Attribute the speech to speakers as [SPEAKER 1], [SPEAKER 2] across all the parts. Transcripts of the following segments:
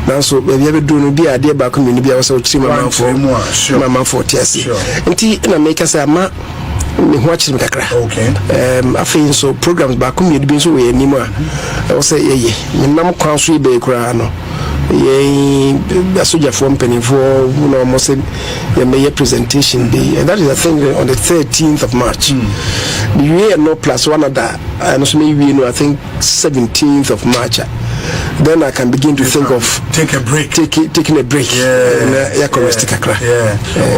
[SPEAKER 1] Now so we have do no be a dear back community be also mama for TSC. Na make us a ma me watch me kakra. I feel so programs back community be so we anymore. I say ye me nam kwan so be kura no. Ye soldier form penny for almost a presentation day, and that is I think on the 13th of March. The year no plus one of that, and maybe I think 17th of March. Then I can begin to think of
[SPEAKER 2] taking a break.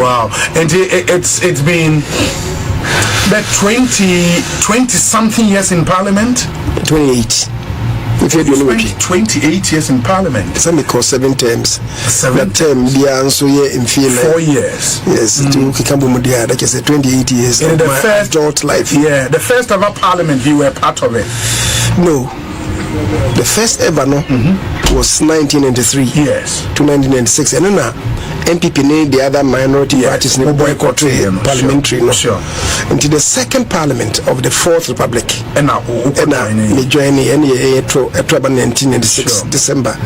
[SPEAKER 2] Wow. And it's been that 20 something years in Parliament.
[SPEAKER 1] 28. If you do
[SPEAKER 2] 28 years in Parliament.
[SPEAKER 1] Some call 7 terms. That term, the answer in 4
[SPEAKER 2] years.
[SPEAKER 1] Yes, to Kikambudia, that is 28 years
[SPEAKER 2] in
[SPEAKER 1] of
[SPEAKER 2] the
[SPEAKER 1] my
[SPEAKER 2] first
[SPEAKER 1] adult life.
[SPEAKER 2] Yeah, the first ever Parliament, you were part of it.
[SPEAKER 1] No. The first ever was 1993 to 1996, and then MPP named the other minority parties boycott parliamentary. Until the second parliament of the Fourth Republic, and now we joined in 1996 December.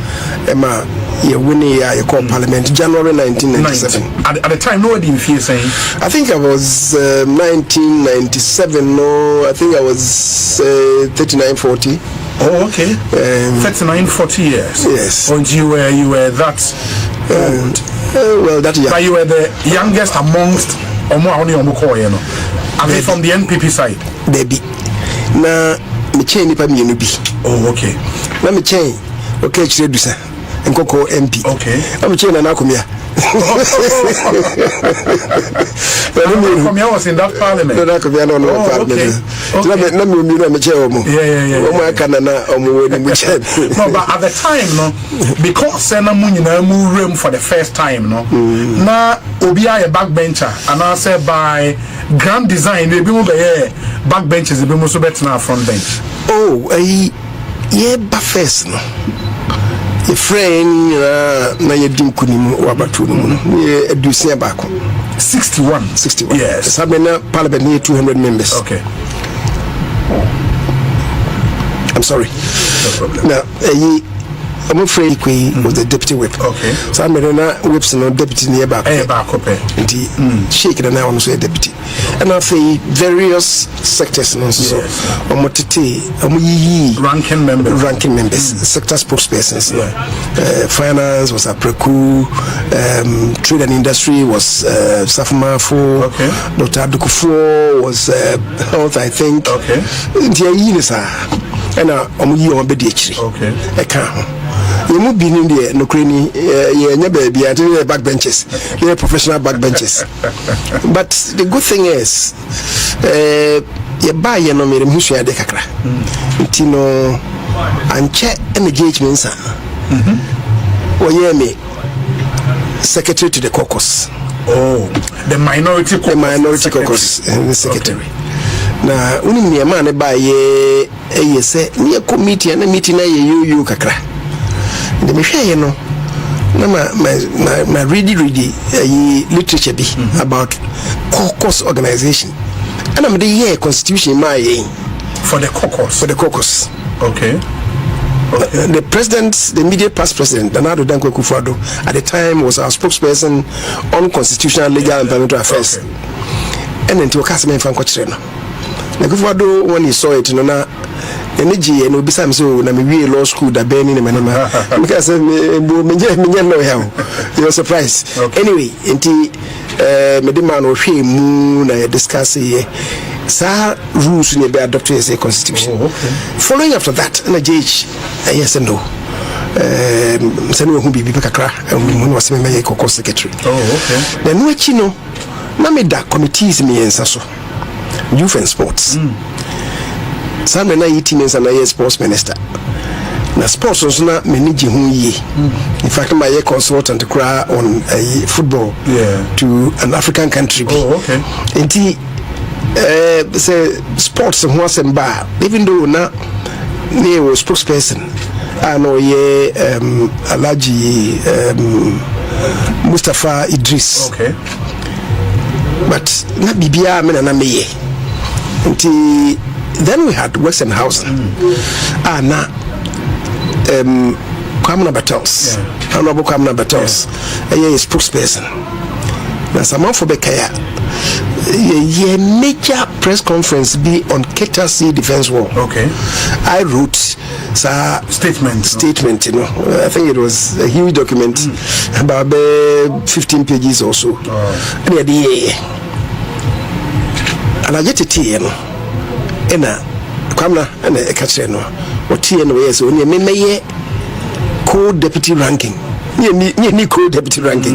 [SPEAKER 1] Emma, you winning your parliament January 1997.
[SPEAKER 2] At the time, nobody didn't feel saying.
[SPEAKER 1] I think I was 1997. No, I think I was 39-40.
[SPEAKER 2] Oh, okay. 39-40 years.
[SPEAKER 1] Yes.
[SPEAKER 2] And you were that old.
[SPEAKER 1] Well, that young.
[SPEAKER 2] But you were the youngest amongst I mean, from the NPP side.
[SPEAKER 1] Baby. Na me chain nipa mi no bi.
[SPEAKER 2] Oh, okay.
[SPEAKER 1] Na me chain. Okay, chiredusa. Nkoko MP.
[SPEAKER 2] Okay.
[SPEAKER 1] Na me chain na akomia.
[SPEAKER 2] Akomia was in that parliament.
[SPEAKER 1] No, akomia no parliament. Na me mi na me chain omo.
[SPEAKER 2] Yeah.
[SPEAKER 1] Omo aka na omo we ni chain.
[SPEAKER 2] No, but at the time, no, because na mu nyina mu room for the first time, no. Na obi a backbencher and I say by grand design they be mo be backbenchers be mo so better front bench.
[SPEAKER 1] Oh, yeah, but first no. A friend na yedim kunimu wabatu no ye edusia bako
[SPEAKER 2] 61 yes
[SPEAKER 1] sabena parliament near 200 members.
[SPEAKER 2] Okay,
[SPEAKER 1] I'm sorry,
[SPEAKER 2] no problem.
[SPEAKER 1] Now I'm afraid he was the deputy whip.
[SPEAKER 2] Okay,
[SPEAKER 1] so I'm na whips no deputy near back and shake it now so deputy and I say various sectors no so omotete
[SPEAKER 2] ranking members
[SPEAKER 1] sector spokespersons. Finance was Apreku, trade and industry was Safmafo.
[SPEAKER 2] Okay,
[SPEAKER 1] Dr. Adukufo was health, I think.
[SPEAKER 2] Okay,
[SPEAKER 1] and
[SPEAKER 2] okay,
[SPEAKER 1] I can't. You move be in the no cranny, baby, I tell you backbenches, you're professional backbenches. But the good thing is, you buy your nominee, Musia de Cacra, Tino, and check engagements. Or yeah, me, secretary to the caucus.
[SPEAKER 2] Oh, the minority caucus,
[SPEAKER 1] and the secretary. Now, only a man by a say, near committee and a meeting you Cacra. The Michelle, you know, my ready literature be about caucus organization, and I'm the year constitution my
[SPEAKER 2] for the caucus. Okay.
[SPEAKER 1] The president, the immediate past president, Bernardo Danko Kufuado, at the time was our spokesperson on constitutional, legal, and parliamentary affairs. And then to a customer in Francotreno. Kufuado, when he saw it, you know, energy and Obisam so na me law school that Benny and Manama. Because you're surprised. Anyway, inti Mediman or she moon discuss sa rules in the adopted as a constitution. Following after that, and a judge, yes and no. Sanu who be Kakra and was my caucus secretary. Then no chino, Namida committees me and Sasso. Youth and sports. Some and 18 years and a sports minister. Now, sports was not managing who ye. In fact, my consultant cry on a football to an African country. And he say sports and once and bar, even though not near was spokesperson. I know ye Alaji Mustafa Idris.
[SPEAKER 2] Okay.
[SPEAKER 1] But not Bibia men and me. Then we had Western Housing. Kwamna Battles. Honorable Kwamna Battles. A spokesperson. Now, some for Bekaya. A major press conference be on Keta Sea Defense War.
[SPEAKER 2] Okay.
[SPEAKER 1] I wrote statement, you know. I think it was a huge document, about 15 pages or so. And I get it here, no. And Kwamna and a catcher, no. What TNO is only a co-deputy ranking. Co-deputy ranking.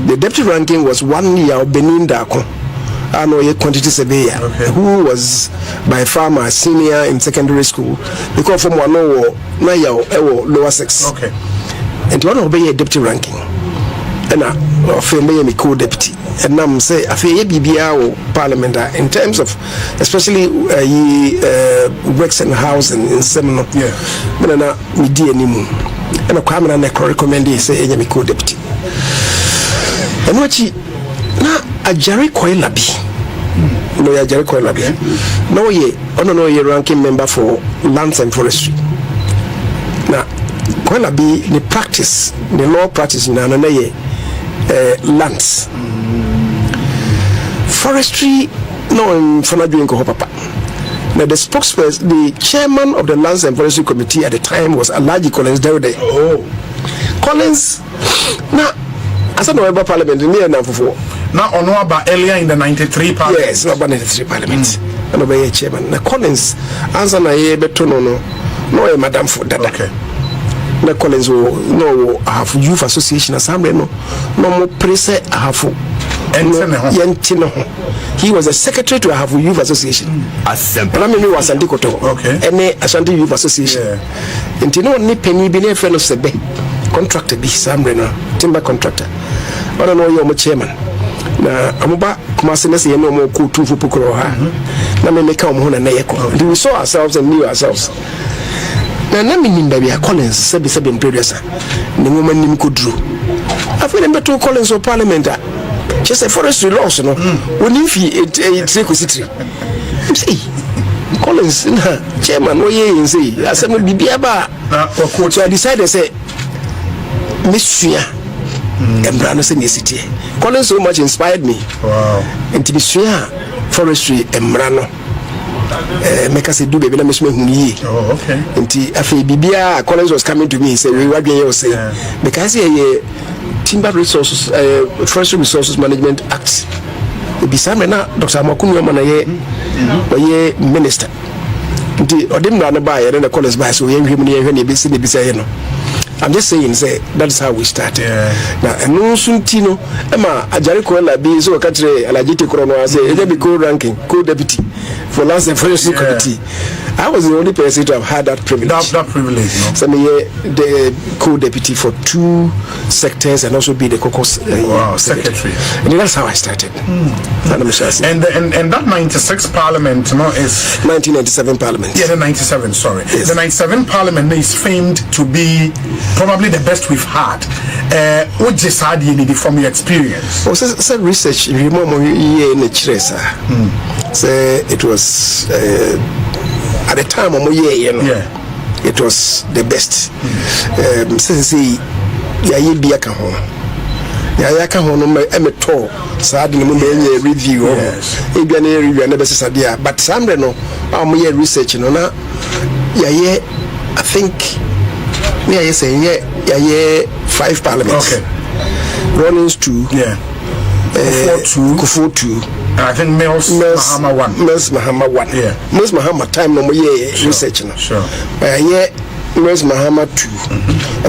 [SPEAKER 1] The deputy ranking was 1 year Benin Dako. I know a quantity surveyor who was by far my senior in secondary school because from one lower sex.
[SPEAKER 2] Okay.
[SPEAKER 1] And one obey a deputy ranking. And I me co-deputy. And now say I feel BBR parliament in terms of especially works and housing in Seminole.
[SPEAKER 2] Yeah.
[SPEAKER 1] But now we do anymore. And I come and I recommend say me co-deputy. And what she na Ajari Koilabi. No, Ajari Koilabi. No, ye ranking member for lands and forestry. Now, Koilabi, the practice, the law practice in Ananaye lands. Forestry, no, in Fanadu Papa. Now, the spokesperson, the chairman of the Lands and Forestry Committee at the time was Alaji Collins Dewde.
[SPEAKER 2] Oh,
[SPEAKER 1] Collins, now. I said no about parliament near now for
[SPEAKER 2] now on about earlier in the 93 parliament.
[SPEAKER 1] Yes, about 93 parliament. And obey chairman. Now Collins answer na ye beto no madam for that.
[SPEAKER 2] Okay.
[SPEAKER 1] Now Collins no have youth association assembly no more press have he was a secretary to have youth association. Assembly. And I mean was Andikoto.
[SPEAKER 2] Okay.
[SPEAKER 1] Any Ashanti Youth Association. And you know ni penny be near friend of Sebe. Contractor be Sambre no timber contractor. I don't know your chairman. Na amuba kumasenesi ye no more cool two for pukuro ha. Na me make home na yeko. We saw ourselves and knew ourselves. Na me nimba be Collins sebi producer. Ni woman nim kudru. I feel them to Collins of parliament. Just a forestry laws no. Woni fi e city. See Collins na chairman no ye say asem bibia ba. So I decided say Monsieur Embrano City. Collins so much inspired me.
[SPEAKER 2] Wow.
[SPEAKER 1] And to be sure forestry Embrano make us do baby let me ye.
[SPEAKER 2] Oh, okay.
[SPEAKER 1] And after Bibia Collins was coming to me say we what you say because here Timber Resources Forestry Resources Management Act. Be some na Dr. Makunyo Manaye ye minister. The Odimra na buy and the Collins buy so you him near when you be seen be say no. I'm just saying, say that's how we started. Now, and no soon Tino, Emma, Ajari Koilabi, so Catre, Alajiti Chrono, say, it be co-ranking, co-deputy for Lands and Forestry Committee. I was the only person to have had that privilege.
[SPEAKER 2] That privilege, no?
[SPEAKER 1] So, the co-deputy for 2 sectors and also be the caucus
[SPEAKER 2] secretary.
[SPEAKER 1] And that's how I started.
[SPEAKER 2] And that 96 parliament, no, is
[SPEAKER 1] 1997 parliament.
[SPEAKER 2] Yeah, the 97. Sorry,
[SPEAKER 1] yes. The
[SPEAKER 2] 97 parliament is famed to be probably the best we've had. What just had you need from your experience?
[SPEAKER 1] Oh, so research. You remember in the Chiresa. So it was at the time of it was the best. Since ya be aka ho. Ya ka ho no me to sad no me review. E bia na review na be sesade but samre no am research no na ya I think yeah, say yeah, 5 parliaments.
[SPEAKER 2] Okay.
[SPEAKER 1] Ronins 2.
[SPEAKER 2] Yeah.
[SPEAKER 1] Kufu 2.
[SPEAKER 2] And I think Mills Mahama 1.
[SPEAKER 1] Mills Mahama 1.
[SPEAKER 2] Yeah.
[SPEAKER 1] Mills Mahama time no research no.
[SPEAKER 2] Sure.
[SPEAKER 1] Mills Mahama 2.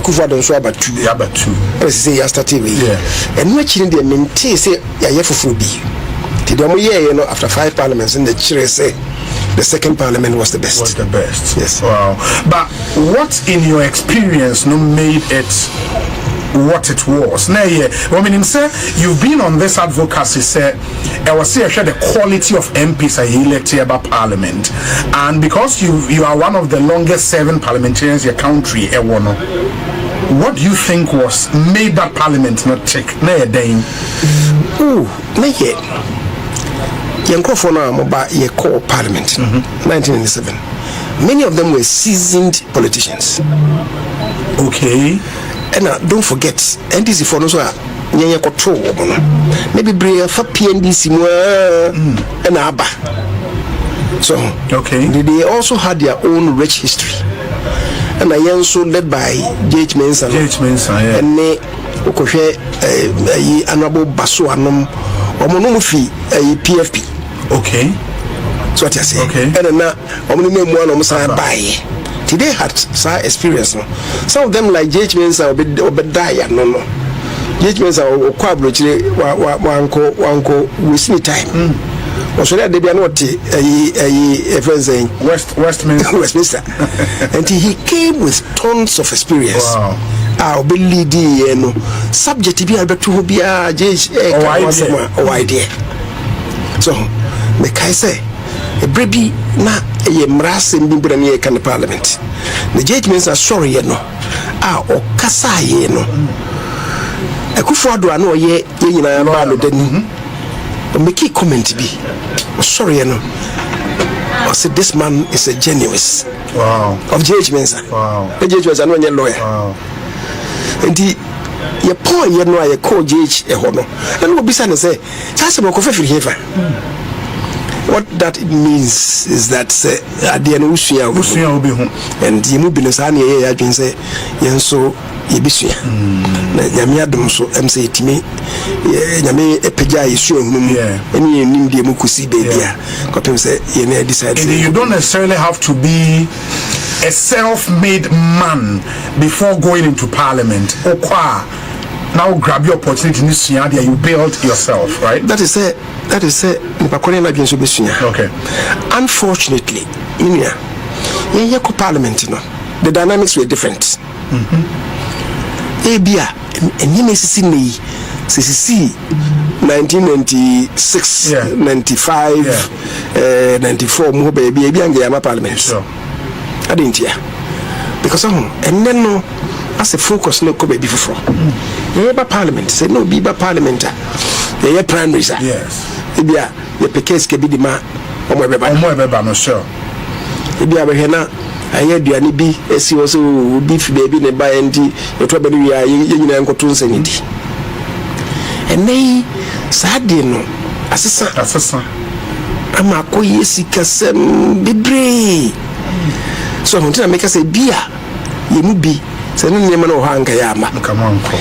[SPEAKER 1] Akufu Adon so about 2.
[SPEAKER 2] Yeah, about 2.
[SPEAKER 1] Let's say you started with.
[SPEAKER 2] Yeah.
[SPEAKER 1] And we actually dey maintain say yeah fufu bi. Ti dem you know after 5 parliaments in the Chire say the second parliament was the best.
[SPEAKER 2] Was the best.
[SPEAKER 1] Yes.
[SPEAKER 2] Wow. But what in your experience made it what it was? Now, I mean, say you've been on this advocacy. Say, I was saying the quality of MPs are elected by Parliament, and because you are one of the longest serving parliamentarians in your country, what do you think was made that Parliament not tick? Now,
[SPEAKER 1] ye call Parliament 1997. Many of them were seasoned politicians.
[SPEAKER 2] Okay.
[SPEAKER 1] And don't forget, NDC for no so nyanya control maybe bring for PNDC and Abba. So
[SPEAKER 2] okay,
[SPEAKER 1] they also had their own rich history. And I also led by Kyei Mensah.
[SPEAKER 2] Yeah.
[SPEAKER 1] And they honorable Basu Anom Omonomufi PFP.
[SPEAKER 2] Okay.
[SPEAKER 1] So what I say.
[SPEAKER 2] Okay.
[SPEAKER 1] And then now Omonomufi buy. They had some experience. No? Some of them like Kyei Mensah or die. No. Kyei Mensah or Kwabrochi wanko wasting time. So that they be not a friend saying Westminster. And he came with tons of experience.
[SPEAKER 2] Wow.
[SPEAKER 1] I'll be leading subject to be able to be a idea. So the Kai say a baby na a mras in Bibrania can the parliament. The judgments are sorry, no. Or Kasai, no. A Kufuado, I know ye, make a comment be sorry, you know. I said this man is a genius.
[SPEAKER 2] Wow.
[SPEAKER 1] Of Kyei Mensah.
[SPEAKER 2] Wow.
[SPEAKER 1] The Kyei Mensah no lawyer.
[SPEAKER 2] Wow.
[SPEAKER 1] And he your poor you know I call Kyei a hono. And what Bissan say, that's a coffee here. What that means is that at the end Usia will be home. And you move in the sun here, I can say, Yanso. Yebisia na nyame adom so MC timi nyame epeja yesu ehunum eni enim de mukusi bebia kopem say ye na decide.
[SPEAKER 2] And you don't necessarily have to be a self-made man before going into parliament. Okwa now grab your opportunity in this year you build yourself, right?
[SPEAKER 1] That is nipakone na bienso besunya.
[SPEAKER 2] Okay.
[SPEAKER 1] Unfortunately inia ye ko parliament no the dynamics were different. Ebia enyime sisi nei sisi 1996 95 94 mo baby ebia nge ama parliament.
[SPEAKER 2] Sure.
[SPEAKER 1] I didn't hear because and then no as a focus no ko baby for ba parliament say no be ba parliament ye primaries.
[SPEAKER 2] Yes.
[SPEAKER 1] Ebia ye pekes ke bi di ma omo ebeba
[SPEAKER 2] no sure.
[SPEAKER 1] Ebia be na aye duane bi esi wo so beef baby ne ba enti eto ba ni ya nyina nkoto nsanidi enei saade no asesa ama ko yesi kasem bibre so hontina make say bia ye mu bi se no nyema no hanka ya ama
[SPEAKER 2] kamanko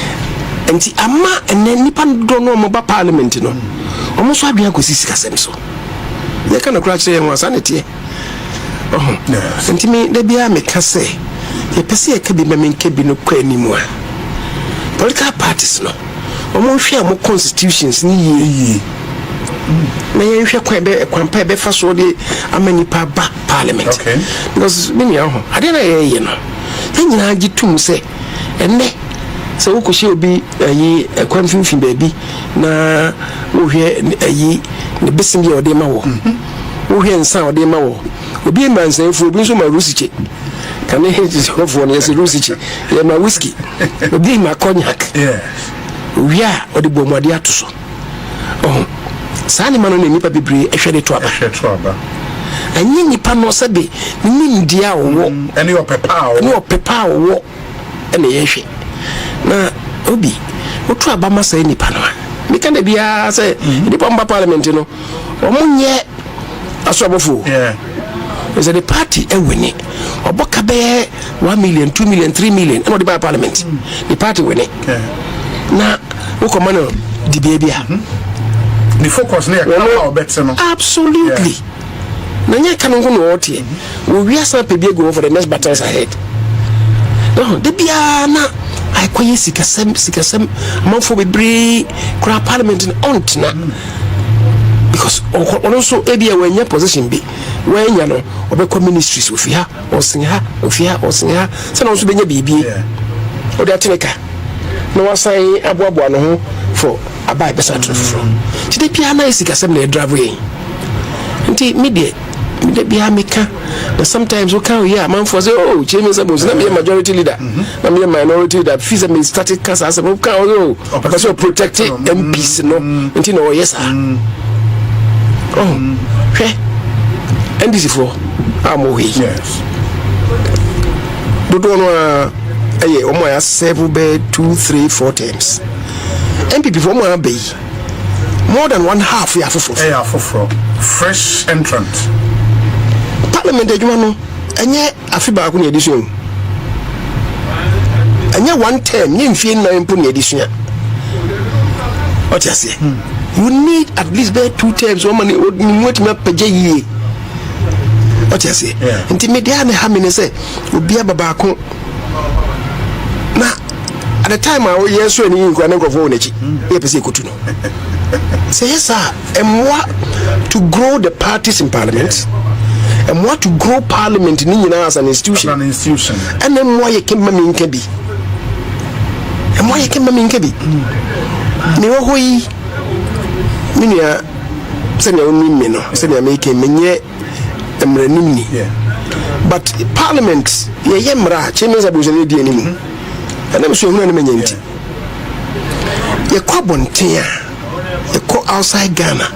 [SPEAKER 1] enti ama enen nipa do no mo ba parliament no omo so adua ko sisi kasem so ye kana kura kire yan wasanete
[SPEAKER 2] yes.
[SPEAKER 1] And me, they be a make us say, a person can be making cabin no anymore. Political parties, no, or more share more constitutions, may you share quite a compare before so the Amenipa back parliament.
[SPEAKER 2] Okay,
[SPEAKER 1] because many are, I didn't hear you know. Then I get to say, and ne, so who could be a confusing baby, na who hear a ye, the best in your demo, who hear and sound demo. Obi man say for obi so ma rusiche can he hit for no yes rusiche ya ma whiskey obi ma cognac we are or the bomade ato so sani mano ne nipa bebre ehwede to aba anyi nipa no sabe ni ndia wo
[SPEAKER 2] any opepa
[SPEAKER 1] wo ene yehwe na obi otu aba ma sai nipa no me kan de bia say nipa mba parliament no omunye asobofo is the party and winning or bokabe 1 million 2 million 3 million and the parliament the party winning now who come on the baby
[SPEAKER 2] the focus near
[SPEAKER 1] absolutely nanya kan go no otie we are some people go for the next battles ahead no the bia na I koye sikasem amfo bebre kra parliament on tina because also ebia when your position be when you know obekọ ministries ofia osinha se na so benya bibi o de ateneka na wasan aboabo no ho for abai besa trofo ti pia na isikasem na drive way nti media bia meka na sometimes we can hear man for say oh Kyei Mensah Bonsu na be majority leader na be minority leader fees me static cast as we can oh because you protect MPs no nti no yes NDC for amohi
[SPEAKER 2] yes
[SPEAKER 1] dodo no ɛyɛ ɔmo a serve be 2, 3, 4 terms. MPP for ɔmo a be more than one half ya afoforo.
[SPEAKER 2] Fresh entrant.
[SPEAKER 1] Parliament adwuma no ɛnyɛ afi baako na edition. Ɛnyɛ one term, nye mfie na mpo na edition. What you say? You need at least be 2 terms woman ni mweti ma pagye yie. What you say? Nti media na ha me ne say obi ababako na at the time I was yes when you go for nechi e pese kotu no say yes sir and what to grow the parties in parliament and what to grow parliament ni nyina as an institution and then why you can me nka bi and why you can me nka bi me wo hoyi minia se na oni me no se na me ke menye emranim ni but parliament ye yemra Kyei Mensah Bonsu di animu and I'm sure you know you call Bontia, you call outside Ghana,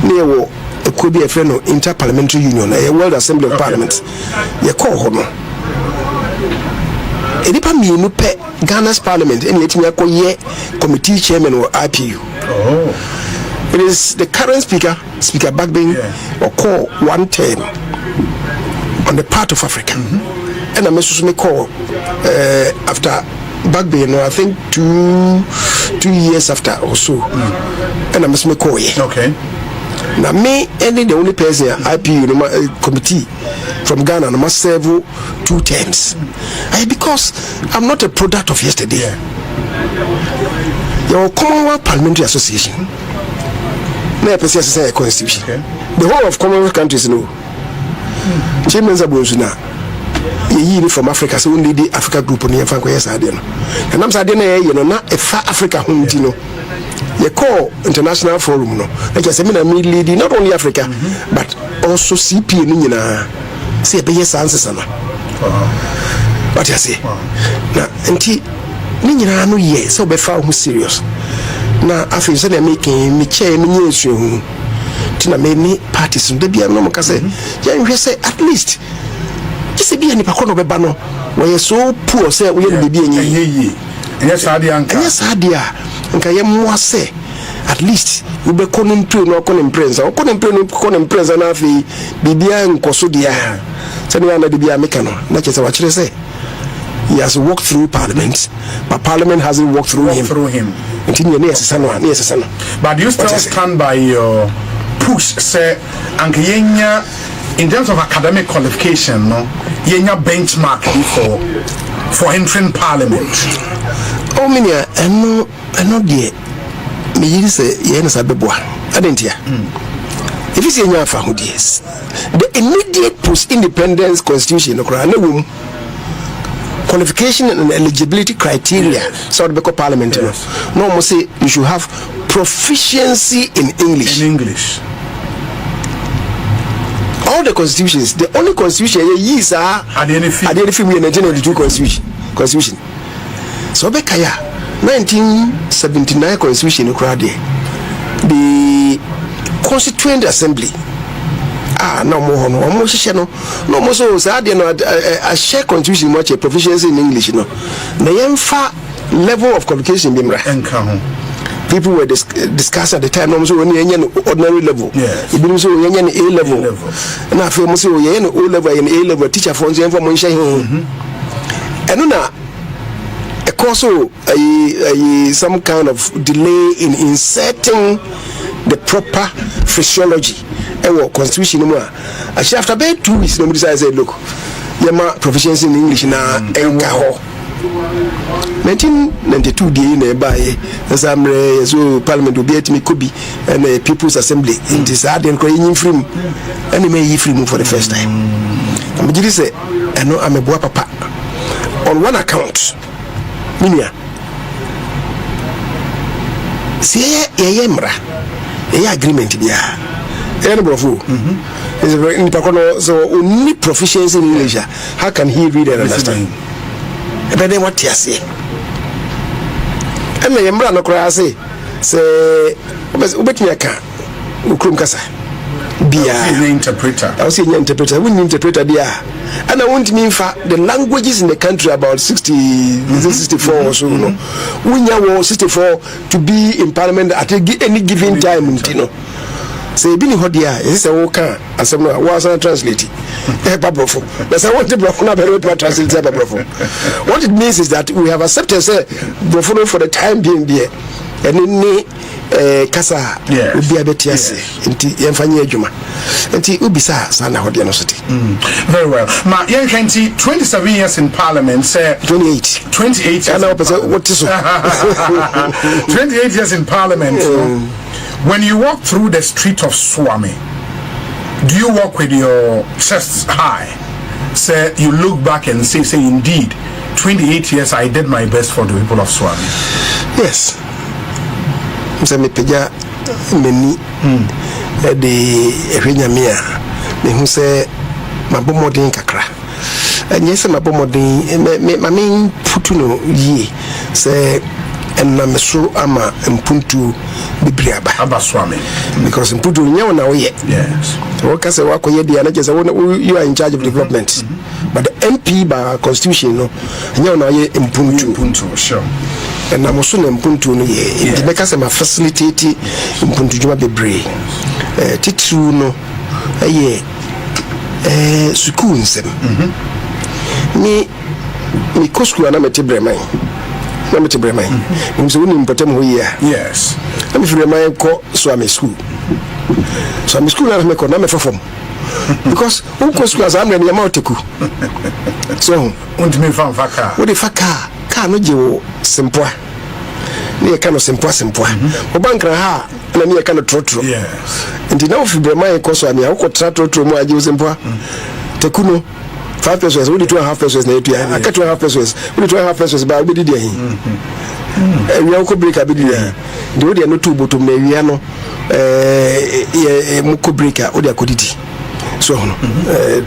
[SPEAKER 1] near war, it could be a friend of Interparliamentary Union, a World Assembly of Parliaments. You call Hono. It depends me no pay Ghana's Parliament, and yet you call ye committee chairman or IPU. It is the current speaker, Speaker Bagbin, or call 1 term on the part of Africa. And I must me call after Bagbin, I think 2 years after or so. And I must me call ye.
[SPEAKER 2] Okay.
[SPEAKER 1] Now me any the only person IPU committee from Ghana I must serve 2 terms. Because I'm not a product of yesterday. Your Commonwealth Parliamentary Association. Now person say a constitution. The whole of Commonwealth countries know. Kyei Mensah Bonsu na ye from Africa, so only the Africa group on the Franco Yasadino. And I'm saying, you know, not a far Africa home, you know. You call international forum, no. Like I said, I'm leading not only Africa, but also CP and say, be yes, answers. What you say? Now, and Nina, no, yes, so be far who's serious. Now, I feel that I'm making me chair, me issue. Tina many parties, and be a no more say, say, at least. Just be any pacono bebano where you're so poor, say, we will be in ye.
[SPEAKER 2] Yes,
[SPEAKER 1] Adia, and Kayam say, at least you be calling to no calling prince, or calling prince and Afi, Bibia and Kosudia. Send the Bia Mecano, that is what you say. He has walked through Parliament, but Parliament hasn't walked through him. Until
[SPEAKER 2] But you still stand by your push, say, and in terms of academic qualification, no, yenya benchmark for entering Parliament.
[SPEAKER 1] Oh, minia, I know dear. Me say yes, I beboa. I didn't hear. If you say you have yes, the immediate post-independence constitution, no qualification and eligibility criteria, so the Beko Parliament. No, must say you should have proficiency in English. All the constitutions, the only constitution is are the we in the constitution. So Bekaya 1979 constitution the Constituent Assembly no more so a share constitution much a proficiency in English the level of qualification people were discussing at the time also ordinary level. Yes. It was A level. And I feel also O level and A level teacher for information. And now also some kind of delay in inserting the proper physiology and constitution. Actually, after about 2 weeks, nobody said, look, my proficiency in English now 1992 day nearby as I'm so Parliament will be at me could be and the People's Assembly in this and crying free and may free for the first time. I'm just say I know I'm a boy papa on one account. Minia see a agreement there. Is very so only proficiency in English. How can he read and understand? But then what you say? And the Yambra no cry say, Ubet me a car, Ukrum Kasa.
[SPEAKER 2] Bia interpreter.
[SPEAKER 1] I was saying interpreter. We interpreter there. And I want me for the languages in the country about 64 or so. No, we now 64 to be in parliament at any given time. You know, say bini hodia. Is a worker as I was translating. That's I want to translate. What it means is that we have accepted for the time being there. And in kasa ubi abetiase nti yemfanye adwuma nti ubisa sana hodia no sote.
[SPEAKER 2] Very well. Ma yen 27 years in parliament say 28 years.
[SPEAKER 1] And what is
[SPEAKER 2] 28 years in parliament. When you walk through the street of Swami, do you walk with your chest high? Say you look back and say indeed 28 years I did my best for the people of Swami.
[SPEAKER 1] Yes. Mse mepeja meni de ehwenyamia me hu se mabomodin kakra enye se mabomodin me putu no yi se enna meso ama mpuntu bibriaba
[SPEAKER 2] abaswame
[SPEAKER 1] because mpuntu nyawo na oye.
[SPEAKER 2] Yes,
[SPEAKER 1] waka se wako ye dia na je se you are in charge of development, but the MP by constitution no nyawo na oye mpuntu
[SPEAKER 2] sure.
[SPEAKER 1] And I'm also mpuntu no ye the make us facilitate mpuntu juma bebre titru no ye school nsem ni ko school na metebreman na metebreman mse woni mpotem ho ye.
[SPEAKER 2] Yes,
[SPEAKER 1] na me freman ko Swami school na me ko na me fofom because who school as am na ya maoteku so
[SPEAKER 2] und me fan faka
[SPEAKER 1] wo de faka ka no je wo simpoa ne ka no simpoa wo bankra ha na ne ka no trotro.
[SPEAKER 2] Yes,
[SPEAKER 1] ndi na ofibreman ko so ani akọ trotro mu aje wo simpoa tekuno 5 pesos we 2.5 pesos na etu ya aka 2.5 pesos we 2.5 pesos ba we didi ahin we ko break abidi ya ndi wo de no tu botom na ewia no mu ko break o de akodidi. So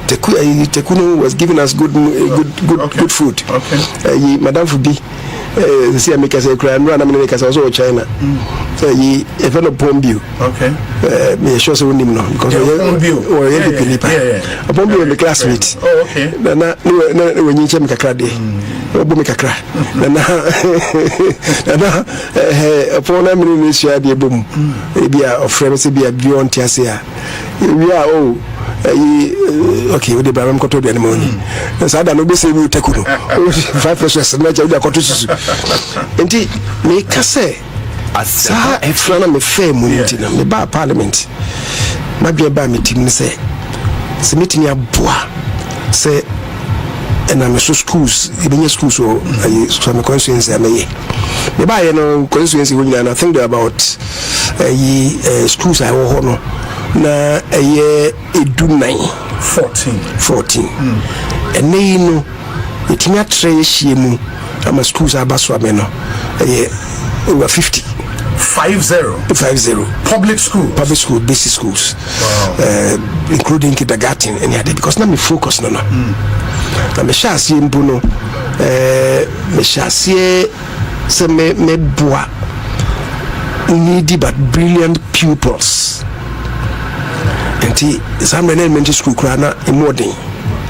[SPEAKER 1] Tekuno was giving us good food.
[SPEAKER 2] Okay.
[SPEAKER 1] Madam Fubi see America say cry and run America also China. So he even a Bombio.
[SPEAKER 2] Okay.
[SPEAKER 1] Me sure so him no because a Bombio in the classmate.
[SPEAKER 2] Oh, okay.
[SPEAKER 1] Na when you chemi kakra de. Obo me kakra. Na upon a minute share the boom. Be a friend say be a beyond tiasia. We are okay, we the Bram Koto the money. So I don't be say we take 5 pesos na ja koto susu. Enti me ka say asa efrana me fair mu nti na me ba parliament. Ma bia ba meeting ni say se meeting aboa say na me so schools ibenya schools so me constituency amaye. Me ba ye no constituency we na I think about schools I wo no na edunai 14 ene yi no etimi atre yehie mu ama schools abaso ameno over 50 public school basic schools. Wow. Including kindergarten and other because na me focus no na me shasi mbu no me shasi se me boa needy but brilliant pupils. Enti some elementary school krana emodern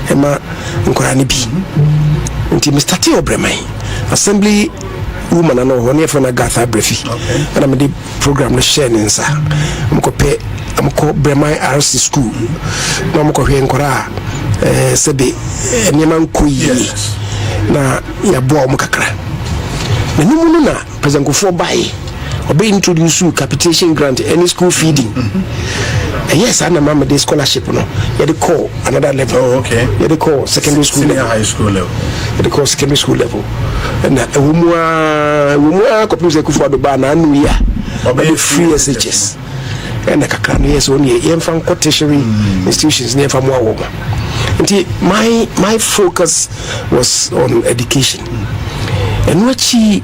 [SPEAKER 1] ema nkorani bi enti me start obremai assembly woman no ho ne fona gather brefi and me the program no share nsa amko bremai RC school no amko hwe nkora sebe enema nkoyi na ya boa mu kakra na numu na president Kofo bai obe introduce capitation grant any school feeding. Yes, I remember the scholarship. No, you had to call another level.
[SPEAKER 2] Oh, okay.
[SPEAKER 1] You had to call secondary school
[SPEAKER 2] senior
[SPEAKER 1] level.
[SPEAKER 2] High school level.
[SPEAKER 1] You had to call secondary school level. And umwa kopuse kufa do ba na anu ya. Obe free SHS. And the kakran yes only from tertiary institutions near from Yawa. And my focus was on education. And what she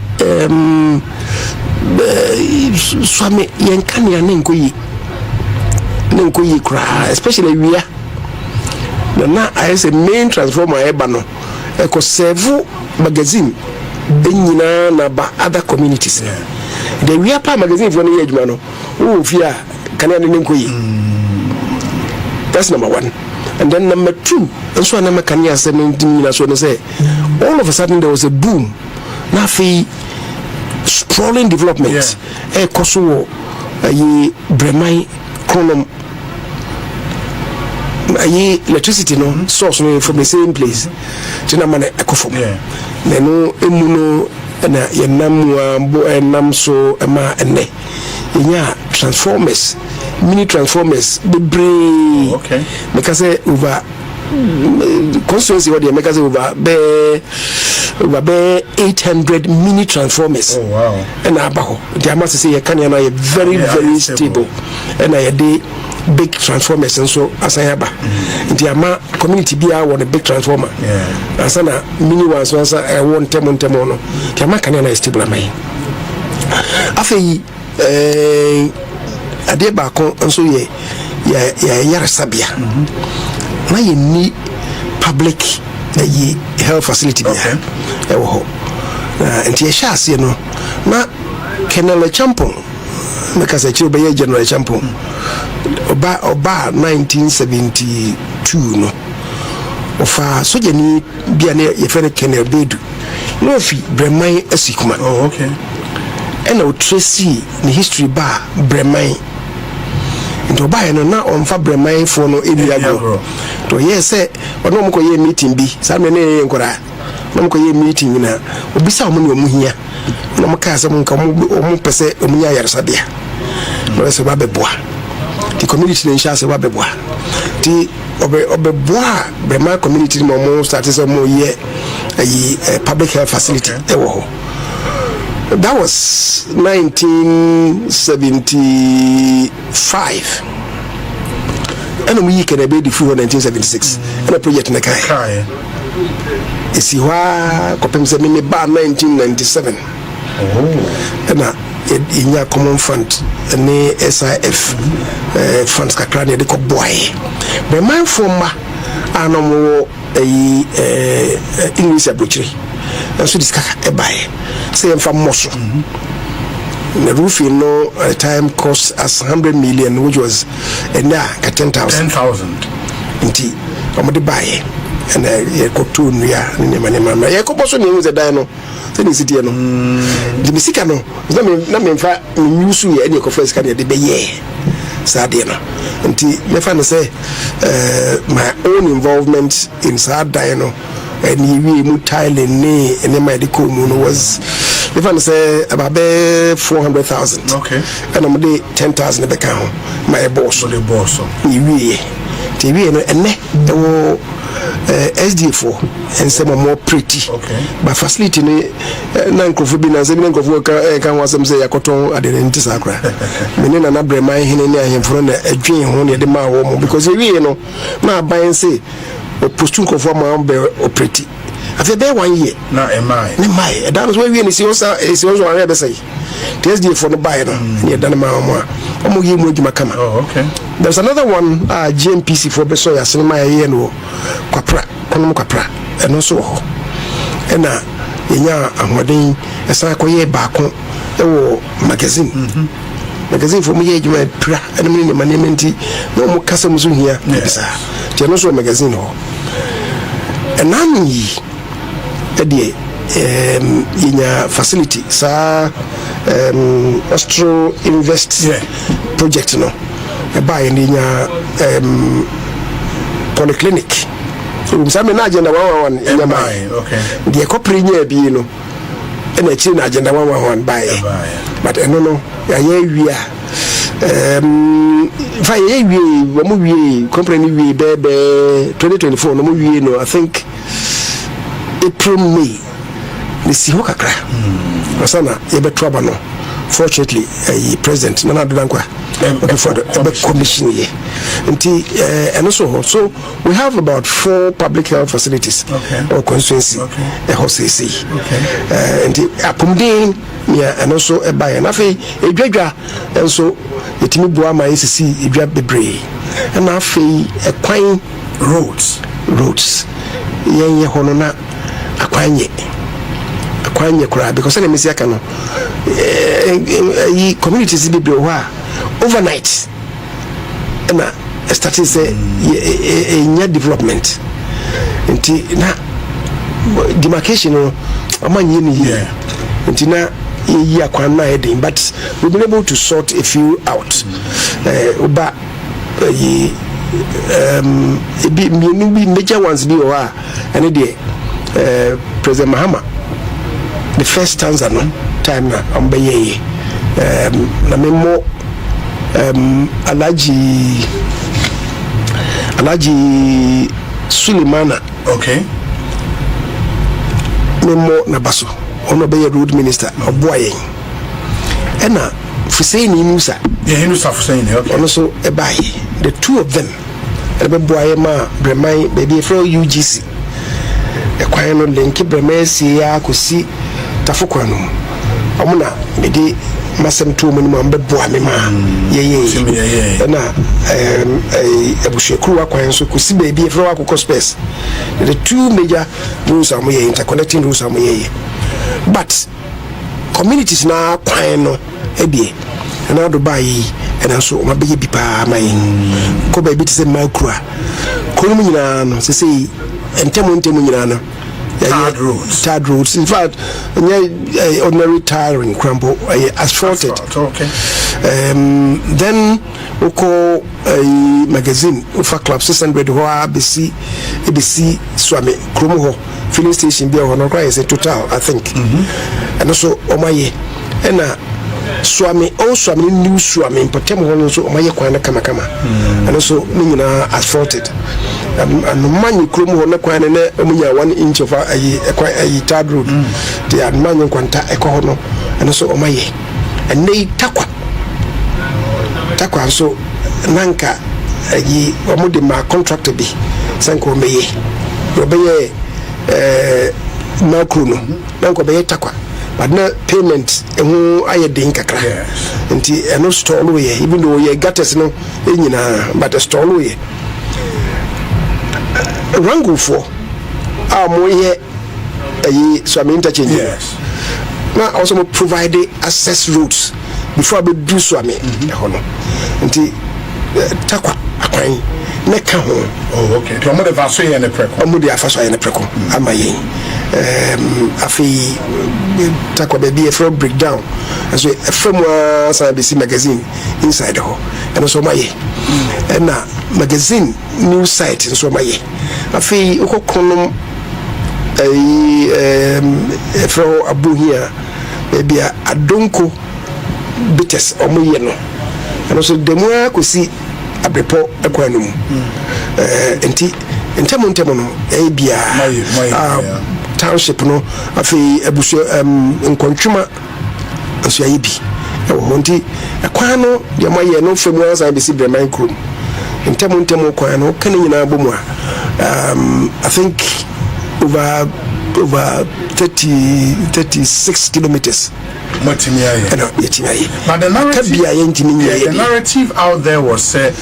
[SPEAKER 1] swami yankani anenkoyi especially we are na as a main transformer ebano eko serve magazine benyina na ba other communities. The we are magazine for no yeduma no o fia kan ya nenkoyi That's number one. And then number two, and so I'm can you say all of a sudden there was a boom. Nafi sprawling development. Kosovo, Bremai, Chronom, electricity no source from the same place. Tinamane ekofom. Neno emuno na yenam so ema ene. Inya transformers, mini transformers, the brain.
[SPEAKER 2] Okay.
[SPEAKER 1] Because over constituency what they make us over 800 mini transformers.
[SPEAKER 2] Oh wow.
[SPEAKER 1] And abaho. The must say you can very very stable. And I dey big transformers and so as I have the community be want a big transformer. Asana mini ones once I want temon no. The ama can na stable am. Afei ade ba kon so ye yare sabia. Na ye ni public health facility bia. Ewo ho. Nti ye sha ase no na Kenele Champon because I chill by General Champon Oba 1972 no ofa soja ni bia ne ye fere Kenele Bedu no fi Bremai asikuma.
[SPEAKER 2] Oh okay.
[SPEAKER 1] And o tracy ni history ba Bremai nto ba no na on fa Bremai for no area go to yes say ono mo ko ye meeting bi sa me ne nkora no mo ko ye meeting na obisa mo ne omuhia no mo ka asem nka mo pese omunya yaresabia no se ba beboa the community ne sha se ba beboa ti obeboa Bremai community mo start say mo ye public health facility ewo ho. That was 1975. And we can be the 1976. And a project in the Kai. Is you are Copens 1997. And in your common fund, and SIF funds Kakrani, the boy. But my former animal English butchery. And so this a buy. Same from Mosso. The roof, you know, at the time cost us 100 million, which was a 10,000.
[SPEAKER 2] 10,000.
[SPEAKER 1] Indeed, I'm going to buy it. And I got two near Mamma. I could also name the dino. Then is it, you know, the Mexicano. Not in fact, you see any confess can be ye. Sardina. Until me find say my own involvement in Sad Dino. And we tiling ne and then my decomo was if I say about 400,000.
[SPEAKER 2] Okay.
[SPEAKER 1] And I'm de 10,000 the account. My boss.
[SPEAKER 2] The boss.
[SPEAKER 1] We TV and SD4 and some more pretty.
[SPEAKER 2] Okay.
[SPEAKER 1] But facility nankrofobina and seven of can was some say Yakoton at the Intisacra. Menina na Bremai him from a dream only the man because we know now buy and say or postun for my own pretty. After there 1 year.
[SPEAKER 2] No, am I?
[SPEAKER 1] That was where we see also I say. TSD for the buyer near Danama.
[SPEAKER 2] Oh, okay.
[SPEAKER 1] There's another one, GMPC for Besoya, Cinema Yeno, Quapra, Quapra, and also. And I'm wedding a Sakoye Bako, magazine. Magazine for me, you had pra, and my name, no more customers here. Yes, Genoso magazine. And I'm in your facility, sir. Astro Invest project no buy in your polyclinic so some agenda 111 in your mind.
[SPEAKER 2] Okay,
[SPEAKER 1] the corporate near be and a chin agenda 111 buy but I don't know we are if I we company we 2024 no we no I think April May the Sihokakra Masana ebe trouble no. Fortunately, President Nana Dankwa for the commission here. And also, so we have about 4 public health facilities or constituency. A HOCC. And accommodate and also a buy and a Jaja and so it me boa my SC Bebre and a quine roads. Yen honona a quine. Because any Messiah communities be overnight and started say a development nti na demarcation no amanyi ni here nti na ye akwana heading, but we've been able to sort a few out oba be major ones be or and the President Mahama the first stanza no time na ambeye na memo Alaji Sulemana
[SPEAKER 2] okay
[SPEAKER 1] memo na baso ono be road minister oboye ena Fuseni Musa
[SPEAKER 2] Nusa Fuseni okay
[SPEAKER 1] ono so ebai the two of them ebe boye ma bremai baby from UGC ekwan no link bremai si ya kosi tafokwa no omuna mede masem to mu no mbeboa me ma ye na ebushekuru akwan so kosi baby from akoko space the two major rules are interconnecting rules are but communities na kwan no ebie na do bayi and also mabeye bipa mai ko baby to say makura ko mu nyina no se sei entemu nyina no Third roads. In fact, ordinary tiring crumble asphalted.
[SPEAKER 2] Okay.
[SPEAKER 1] Then we call a magazine for club 600 who ABC Swami Krumo filling station be on is a total, I think. And also Omaye and Swami also new Swami in Potem also Omaye Kwana Kamakama and also Nina asphalted. And many Krumo na kwana ne omunya 1 inch of a third road. The adman kwanta ekohono and also Omaye and they takwa so nanka omudi ma contract bi sanko meye obeye makru no nanko beye takwa but na payment ehu ayedin kakra nti eno store we even though ye gates no enyina but store we rango for moye so I'm interchange na also provide access routes before I do so I mean nti takwa akwan ne ka ho
[SPEAKER 2] okay to mo de faso ye ne preko
[SPEAKER 1] mo de afaso ye ne preko amaye afi takwa baby a from breakdown so from ABC magazine inside ho and so maye na magazine news site so maye afi ukokonom from abu here baby adonko bites omoye no and also demwa kosi abrepo ekwanum enti ntemo no bia township no afi abuso nkontwuma aso ayi bi nti ekwan no de maye no femu ansa be si breman krom ntemo kwan no kan nyina bomu I think over 36 kilometers.
[SPEAKER 2] But the narrative out there was as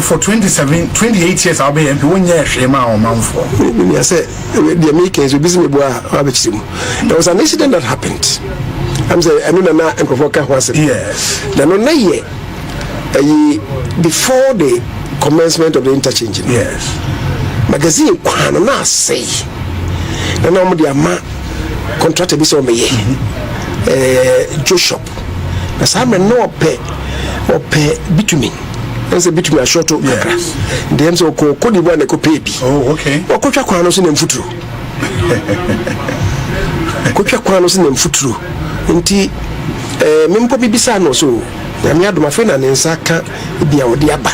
[SPEAKER 2] for 28 years I'll be MP 1 year shema or month for.
[SPEAKER 1] I said the Americans will busy. There was an incident that happened. I'm saying I know na enkofoka was
[SPEAKER 2] yes.
[SPEAKER 1] Before the commencement of the interchange.
[SPEAKER 2] Yes.
[SPEAKER 1] Magazine kwano na say na no mo dia ma contract bi so meye Joshop na some no ope bitumen ense bitumen ashort kakra dem so ko di bwana ko pay bi
[SPEAKER 2] oh okay
[SPEAKER 1] okotwa kwano so na mfuturo okotwa kwano so na mfuturo nti mempo bibisa no so na me adoma fe na nsa ka bia odi aba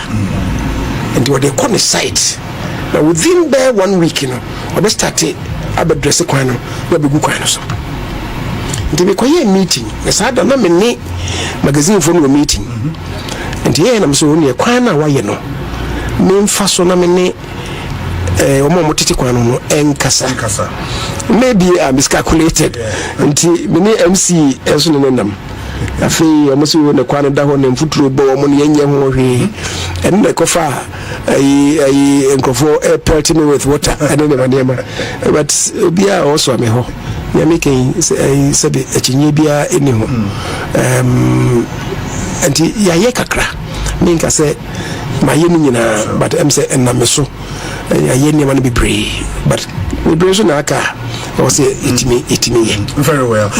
[SPEAKER 1] nti odi ko ne site. Now within there 1 week, we started address kwano, we be kwano so. Nti be kwaye meeting, we said na me ni magazine for no meeting. Nti ye na mso ni kwana wa ye no. Me mfa so na me ni omo motiti kwano no enkasa. Maybe I miscalculated. Nti me ni MC enso no nam. Afi omosi wo ne kwano da ho ne mfuturo bo omo ne yenye ho hwe. And the kofa I enkofo pelting me with water and then but bia also am ho we are making said a chinye bia eni ho anti ya ye kakra me nka say my nyina but am say na me so aye ni man be brave but we brave so na aka or say itimi
[SPEAKER 2] very well.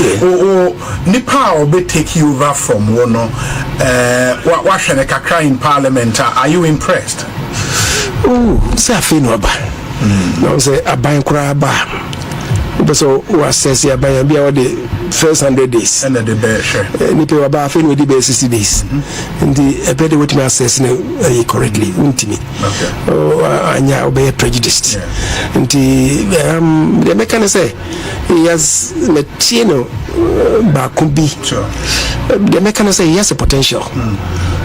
[SPEAKER 2] Nipa will take you over from one what shall kakra in parliament. Are you impressed?
[SPEAKER 1] Say I feel no ba no say aban kura ba so was says ya by the first 100 days
[SPEAKER 2] and the bear
[SPEAKER 1] nipa wa ba feel with the 60 days and the better what me assess correctly intimi anya obey prejudiced and the mechanic say he has metino ba kumbi the mechanic say he has a potential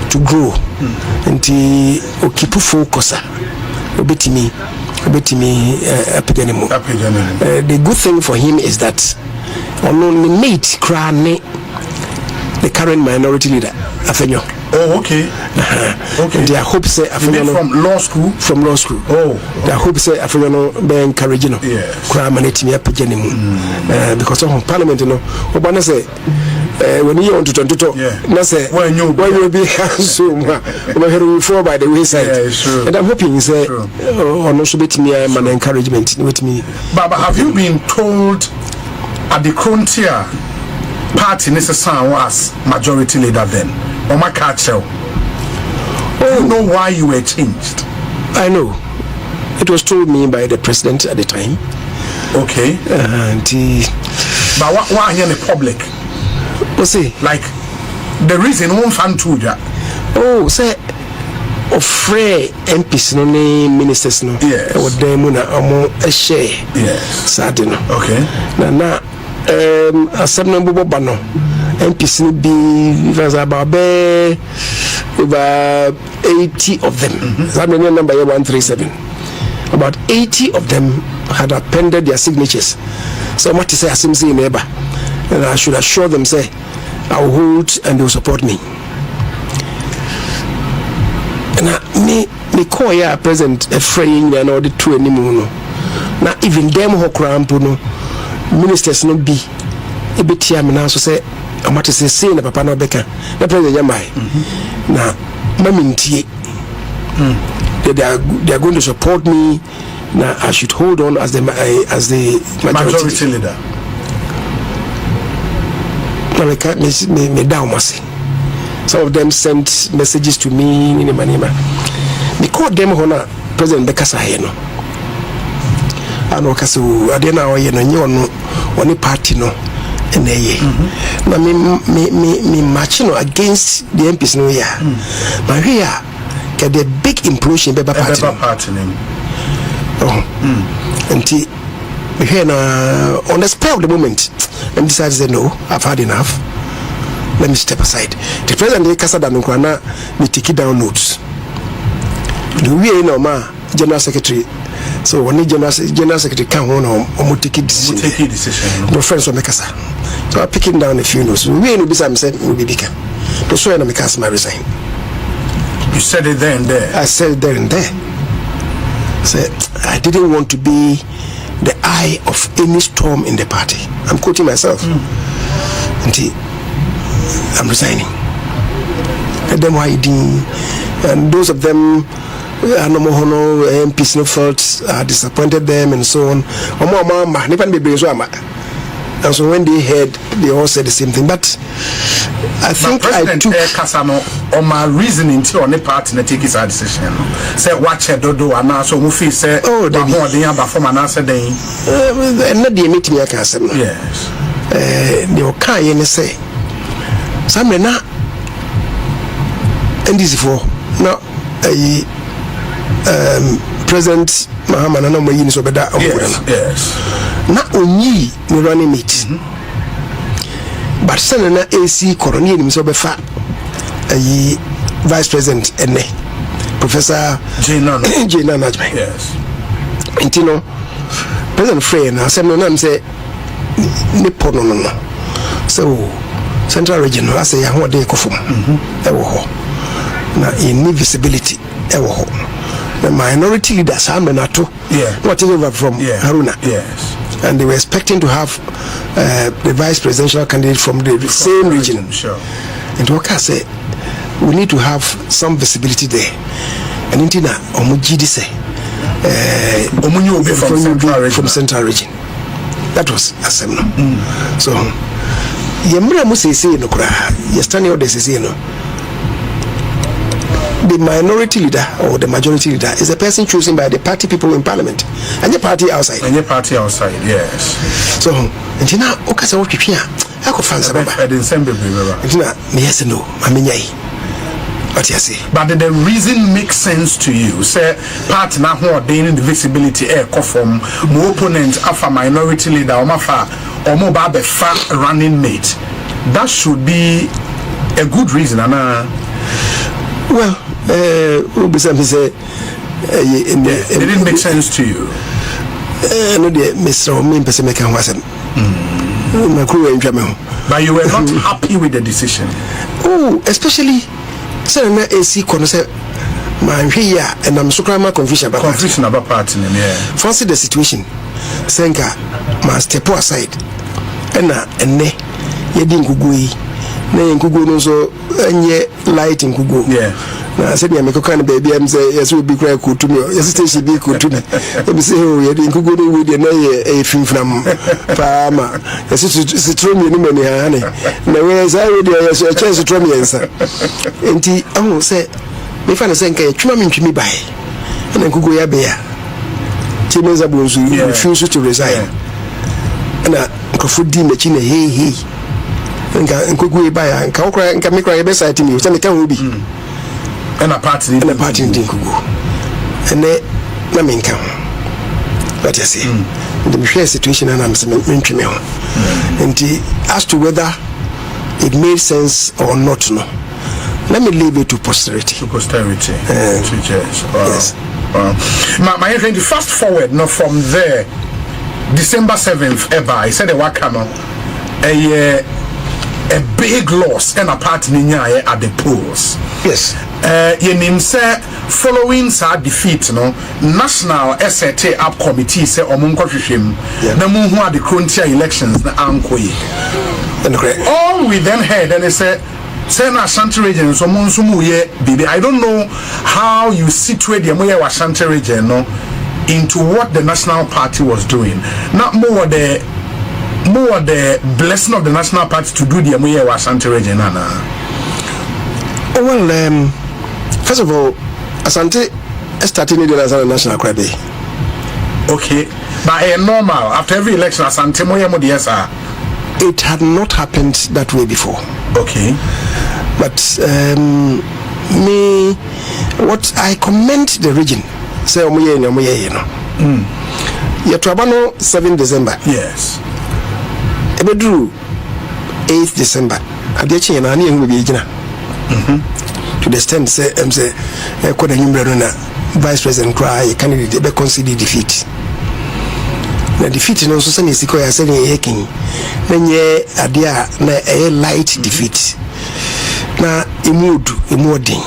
[SPEAKER 1] to grow and o keep focus obetimi epidemic. The good thing for him is that only mate crane the current minority leader Afenyo.
[SPEAKER 2] Oh, okay.
[SPEAKER 1] Okay. And their hope say Afenyo
[SPEAKER 2] from law school.
[SPEAKER 1] From law school.
[SPEAKER 2] Oh.
[SPEAKER 1] Okay. Their hope say Afenyo be encouraging. Yes. Crime management epidemic. Because of Parliament, Obana say. When you want to talk, let's say when you be so reform by the wayside. Yeah, and I'm hoping say or no should be me an encouragement with me.
[SPEAKER 2] But have you been told at the frontier party necessary was majority leader then? Or my cartel? You know why you were changed?
[SPEAKER 1] I know. It was told me by the president at the time.
[SPEAKER 2] Okay. But why in the public?
[SPEAKER 1] See,
[SPEAKER 2] like the reason one fan to ya.
[SPEAKER 1] Oh, say of free MPs no name ministers no.
[SPEAKER 2] Yes.
[SPEAKER 1] Or them na amo a share.
[SPEAKER 2] Yes.
[SPEAKER 1] Sadino.
[SPEAKER 2] Okay.
[SPEAKER 1] Na asem no bobo ba no. MPs no be about 80 of them. That number 137. About 80 of them had appended their signatures. So what to say asimsi neighbor. And I should assure them, say, I will hold and they will support me. And me call ya present a friend and all the two anymore. Now even them who cramp no ministers no be a bit here now so say I'm about to say na papa no beka na president yamai. Now mamintie they are going to support me. Now I should hold on as the majority
[SPEAKER 2] leader.
[SPEAKER 1] Me down mercy. Some of them sent messages to me in Manima. Because them honor President Bekasa Heno. And Okasu Adena or Yeno one party no and na me matching against the MPs no ya. But here get the big implosion Beba party. And here on the spur of the moment, and decided to say no, I've had enough. Let me step aside. The president Kasa Danukwana me take it down notes. The way no ma general secretary. So when the general secretary come on or take it decision. No friends will make us. So I pick it down a few notes. We no be some said will be bigger. The so I make us my resign.
[SPEAKER 2] You said it there and there.
[SPEAKER 1] I said it there and there. So I didn't want to be the eye of any storm in the party. I'm quoting myself. I'm resigning. And then why did and those of them MPs no felt disappointed them and so on. And so when they heard, they all said the same thing. But I think I took
[SPEAKER 2] Kasano on my reasoning to on the party to take his decision. Say watch a dodo and now so Mufi say the more the other from an answer day.
[SPEAKER 1] Not the meeting I can say.
[SPEAKER 2] Yes.
[SPEAKER 1] The okay and say some na and this for now President Mahama na mo yin so beda
[SPEAKER 2] yes
[SPEAKER 1] na onyi ni running mate but sen na AC Coronier ni so be fa vice president ene Professor
[SPEAKER 2] Jena
[SPEAKER 1] yes intino President Frey na asem no na say ni pono no so central region I say ya ho de kofom e wo ho na in visibility e wo ho the minority leaders are not what is over from Haruna.
[SPEAKER 2] Yes.
[SPEAKER 1] And they were expecting to have the vice presidential candidate from the same region.
[SPEAKER 2] Sure.
[SPEAKER 1] And what I say, we need to have some visibility there. And intina omujidi say from central region. That was assembly. So yemra mu say no kura ye standing order say no. The minority leader or the majority leader is a person chosen by the party people in parliament and the party outside.
[SPEAKER 2] Yes.
[SPEAKER 1] So intina okasa wo twetwe a akofansa baba.
[SPEAKER 2] I didn't send baby baba.
[SPEAKER 1] Intina me yes no mamenyai. What you say?
[SPEAKER 2] But the reason makes sense to you. Say part now who are in the visibility air from my opponent of a minority leader or mafa or more bad far running mate. That should be a good reason, Anna.
[SPEAKER 1] Well, it
[SPEAKER 2] didn't make sense to you.
[SPEAKER 1] No, Mr. Min Pessimeka wasn't.
[SPEAKER 2] But you were not happy with the decision.
[SPEAKER 1] Oh, especially. So na AC kono say man hwe ya and I'm so crama confusion about
[SPEAKER 2] party yeah.
[SPEAKER 1] Fancy the situation. Senka must step aside. Na enne ye di nkugu yi. Na ye nkugu no so enye light nkugu.
[SPEAKER 2] Yeah.
[SPEAKER 1] Na said ya meko kan baby am say yes we be cry kutumi. Yes station be kutumi. E say oh ye di nkugu no we dey na ye finfram paama. Yes citron ni mani ha ne. Na we say we dey yes chance citron yensa. Enti ahu say me fa na say nka twuma me ntwimi bai. Na nkugu ya be ya. Kyei Mensah Bonsu refuse to resign. Na nkofo di mechi na hey. Nka nkugu bai ya nka okra nka me kra be site me. Say me kan ho bi.
[SPEAKER 2] And a party
[SPEAKER 1] didn't go. And then, I mean, come. What you say? The share situation and I'm saying, and as to whether it made sense or not, no. Let me leave it to posterity.
[SPEAKER 2] Yes. My friend, fast forward, no, from there, December 7th, ever, I said, a big loss and a party at the polls.
[SPEAKER 1] Yes.
[SPEAKER 2] Your name say following sad defeat, no national SRT up committee say omunko hwehwem na mu hu ade frontier elections na ankoyi. All we then heard and they say na Ashanti region so monso mu ye bibi. I don't know how you situate the moye Ashanti region no into what the national party was doing. Not more the blessing of the national party to do the moye Ashanti region na.
[SPEAKER 1] Well, first of all, Asante starting as a national crowd.
[SPEAKER 2] Okay, but normal after every election, Asante moya modiasa.
[SPEAKER 1] It had not happened that way before.
[SPEAKER 2] Okay,
[SPEAKER 1] but me, what I commend the region. Say omoye no. Yatrabano 7 December.
[SPEAKER 2] Yes.
[SPEAKER 1] Ebedru 8 December. Adechi na ani ehun bi gina. To the extent say koda nyumre na vice president cry candidate be concede defeat. Na defeat no so say nisiko ya say ye king. Na nye ade a na a light defeat. Na emodin.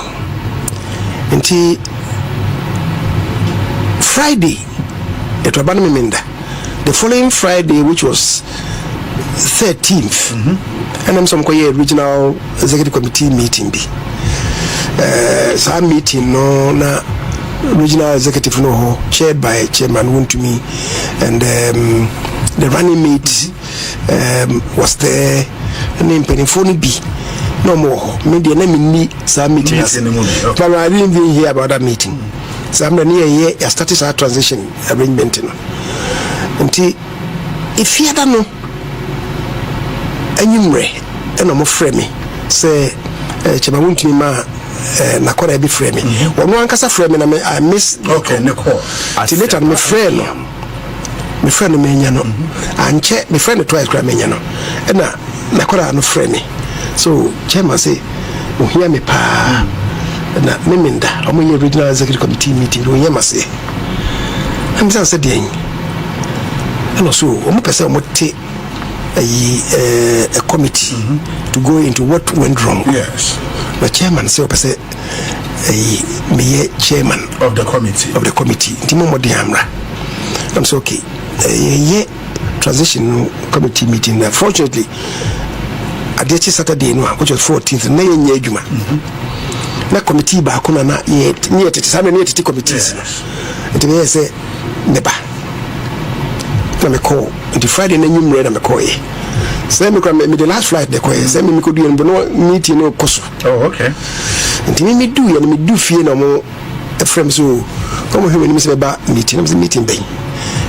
[SPEAKER 1] Nti Friday it was Memenda. The following Friday, which was 13th, and then some regional executive committee meeting be. Some meeting no na regional executive no chaired by Chairman Wontumi, and the running mate was there. And then Penifoni B. No more. Maybe me some meeting. But I didn't even hear about that meeting. So I'm near here. I started our transition arrangement. Until if you don't know. Enyumre eno mo frame me say Chemawuntini ma na kora be frame me wono ankasa frame me na I miss
[SPEAKER 2] okay ne call
[SPEAKER 1] ati later me frame no menya no anche me frame twice kra menya no na kora no frame me so chairman say o hear me pa na meminda omonye regional executive committee meeting o yema say am say den and so o mo pese o mo te a committee to go into what went wrong.
[SPEAKER 2] Yes.
[SPEAKER 1] The chairman said, me chairman
[SPEAKER 2] of the committee.
[SPEAKER 1] Timo Diamra. I'm so okay. Transition committee meeting. Fortunately, I did Saturday, which was 14th. na committee ba ko na yet near to some near to committees nti me say neba na me call the Friday na nyum na me call ye say me the last flight de call ye say me could do no meeting no koso.
[SPEAKER 2] Oh, okay.
[SPEAKER 1] Nti me do fie na mo efrem so come here me say ba meeting ben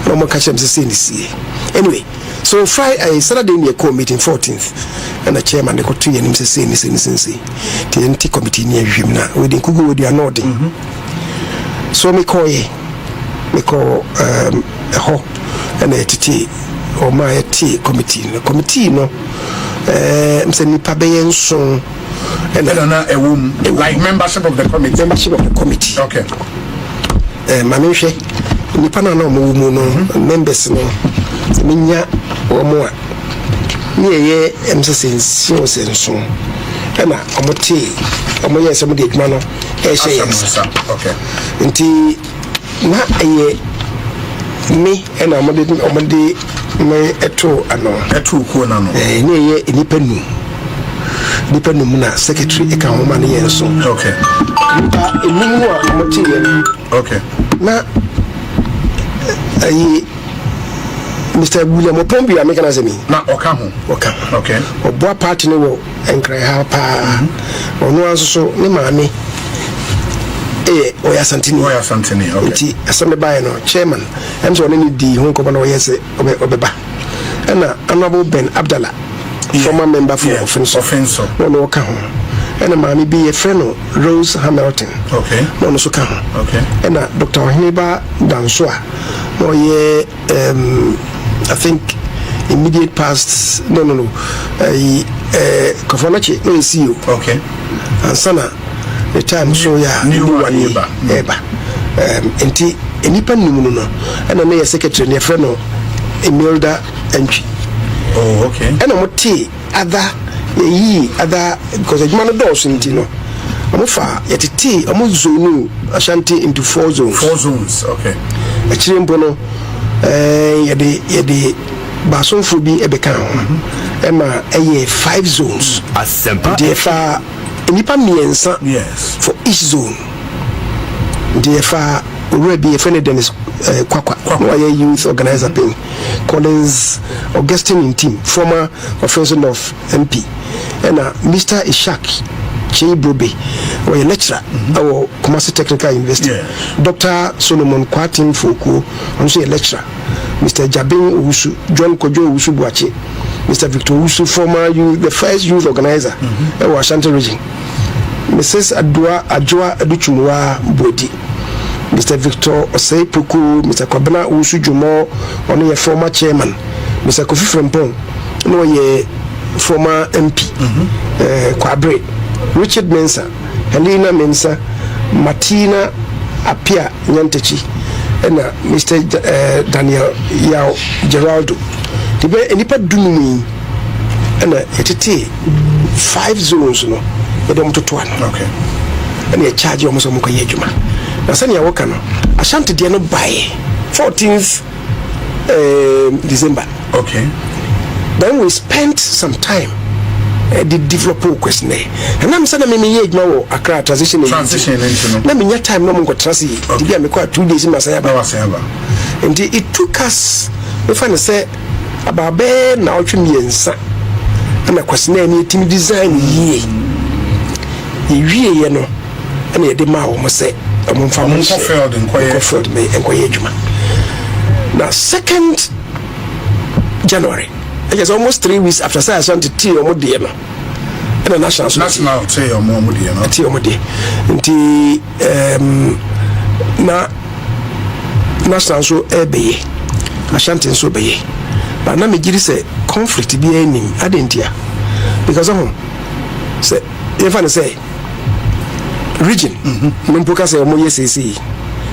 [SPEAKER 1] no mo catch am say see anyway. So Friday, Saturday, we call meeting 14th, and the chairman they got 2 years. Say, the NT committee near him now. We didn't go with the nodding. So me call a ho and a TT or my T committee. The committee, no, I'm saying Pabayan so, and
[SPEAKER 2] a woman like membership of the committee.
[SPEAKER 1] Membership of the committee.
[SPEAKER 2] Okay.
[SPEAKER 1] Mamishe, Nipana no members no. Minya omo ye emsesenso senso na omote omo yesem de adwuma no
[SPEAKER 2] okay
[SPEAKER 1] nti na eye me na omode me eto
[SPEAKER 2] ko na no
[SPEAKER 1] ne ye nipa num na secretary e ka ho ma ne yenso
[SPEAKER 2] okay
[SPEAKER 1] nipa enimu a omote ye
[SPEAKER 2] okay
[SPEAKER 1] na aye Mr. William Opombi American as me.
[SPEAKER 2] Na okaho. Okay.
[SPEAKER 1] Obo party no wo enkra ha pa. Ono anso so ne maame. Oya Santini. Okay. Nti asome bae no chairman. Em so ne di ho ko na wo yese obeba. Na honorable Ben Abdallah. Former member for Offenso. No ka ho. Na maame bi e friend no Rose Hamilton.
[SPEAKER 2] Okay.
[SPEAKER 1] No so ka ho.
[SPEAKER 2] Okay.
[SPEAKER 1] Na Dr. Ohiniba Dansoa. No ye I think immediate past no Kofonachi no see you.
[SPEAKER 2] Okay.
[SPEAKER 1] And sana the time so ya
[SPEAKER 2] new one eba
[SPEAKER 1] enti enipa nimu no and na secretary ne friend no Emilda entry.
[SPEAKER 2] Oh, okay.
[SPEAKER 1] And I'm other because the man does nti no amofa yetiti amo zone Ashanti into 4 zones.
[SPEAKER 2] 4 zones, okay.
[SPEAKER 1] A chimbo no yede basonfo bi ebeka ho ema 5 zones defa nipa miensa
[SPEAKER 2] yes
[SPEAKER 1] for each zone defa already friend Dennis kwakwa no youth organizer pin Collins Augustine team former officer of MP and Mr. Ishak Chibrobe or a lecturer or Kumasi Technical University. Dr. Solomon Kwatin Foku, also a lecturer. Mr. Jabin Usu, John Kojo Usu Buache, Mr. Victor Usu, former the first youth organizer in Ashanti region. Mrs. Adjoa Aduchumwa Bodi, Mr. Victor Osei Puku, Mr. Kwabena Usu Jumo, only a former chairman, Mr. Kofi Frempong, no ye former MP, Kwabre. Richard Mensah, Helena Mensah, Martina Apia Nyantechi, and Mr. Daniel Yao Geraldo. The way anypa dunumi and a 5 zones no, they don't to one.
[SPEAKER 2] Okay.
[SPEAKER 1] And they charge you almost a mukayejuma. Now, Sanya Wakano, Ashanti Diano by 14th December.
[SPEAKER 2] Okay.
[SPEAKER 1] Then we spent some time. The developer questionnaire and I'm saying me age Accra transition into let me time no more transi to be a 2 days in Masayaba and it took us if I say about bear now chimiensa and a questionnaire team design ye no and a dema almost say among
[SPEAKER 2] failed and
[SPEAKER 1] quiet me and quiet now 2nd January. It is almost 3 weeks after I sent to tea or more dear. And a national
[SPEAKER 2] tea or more dear.
[SPEAKER 1] Tea or more dear. Na national so ebe Ashanti so be. But na me giri say conflict be any adentia. Because say if I say region, Mumpuka say mo yesisi.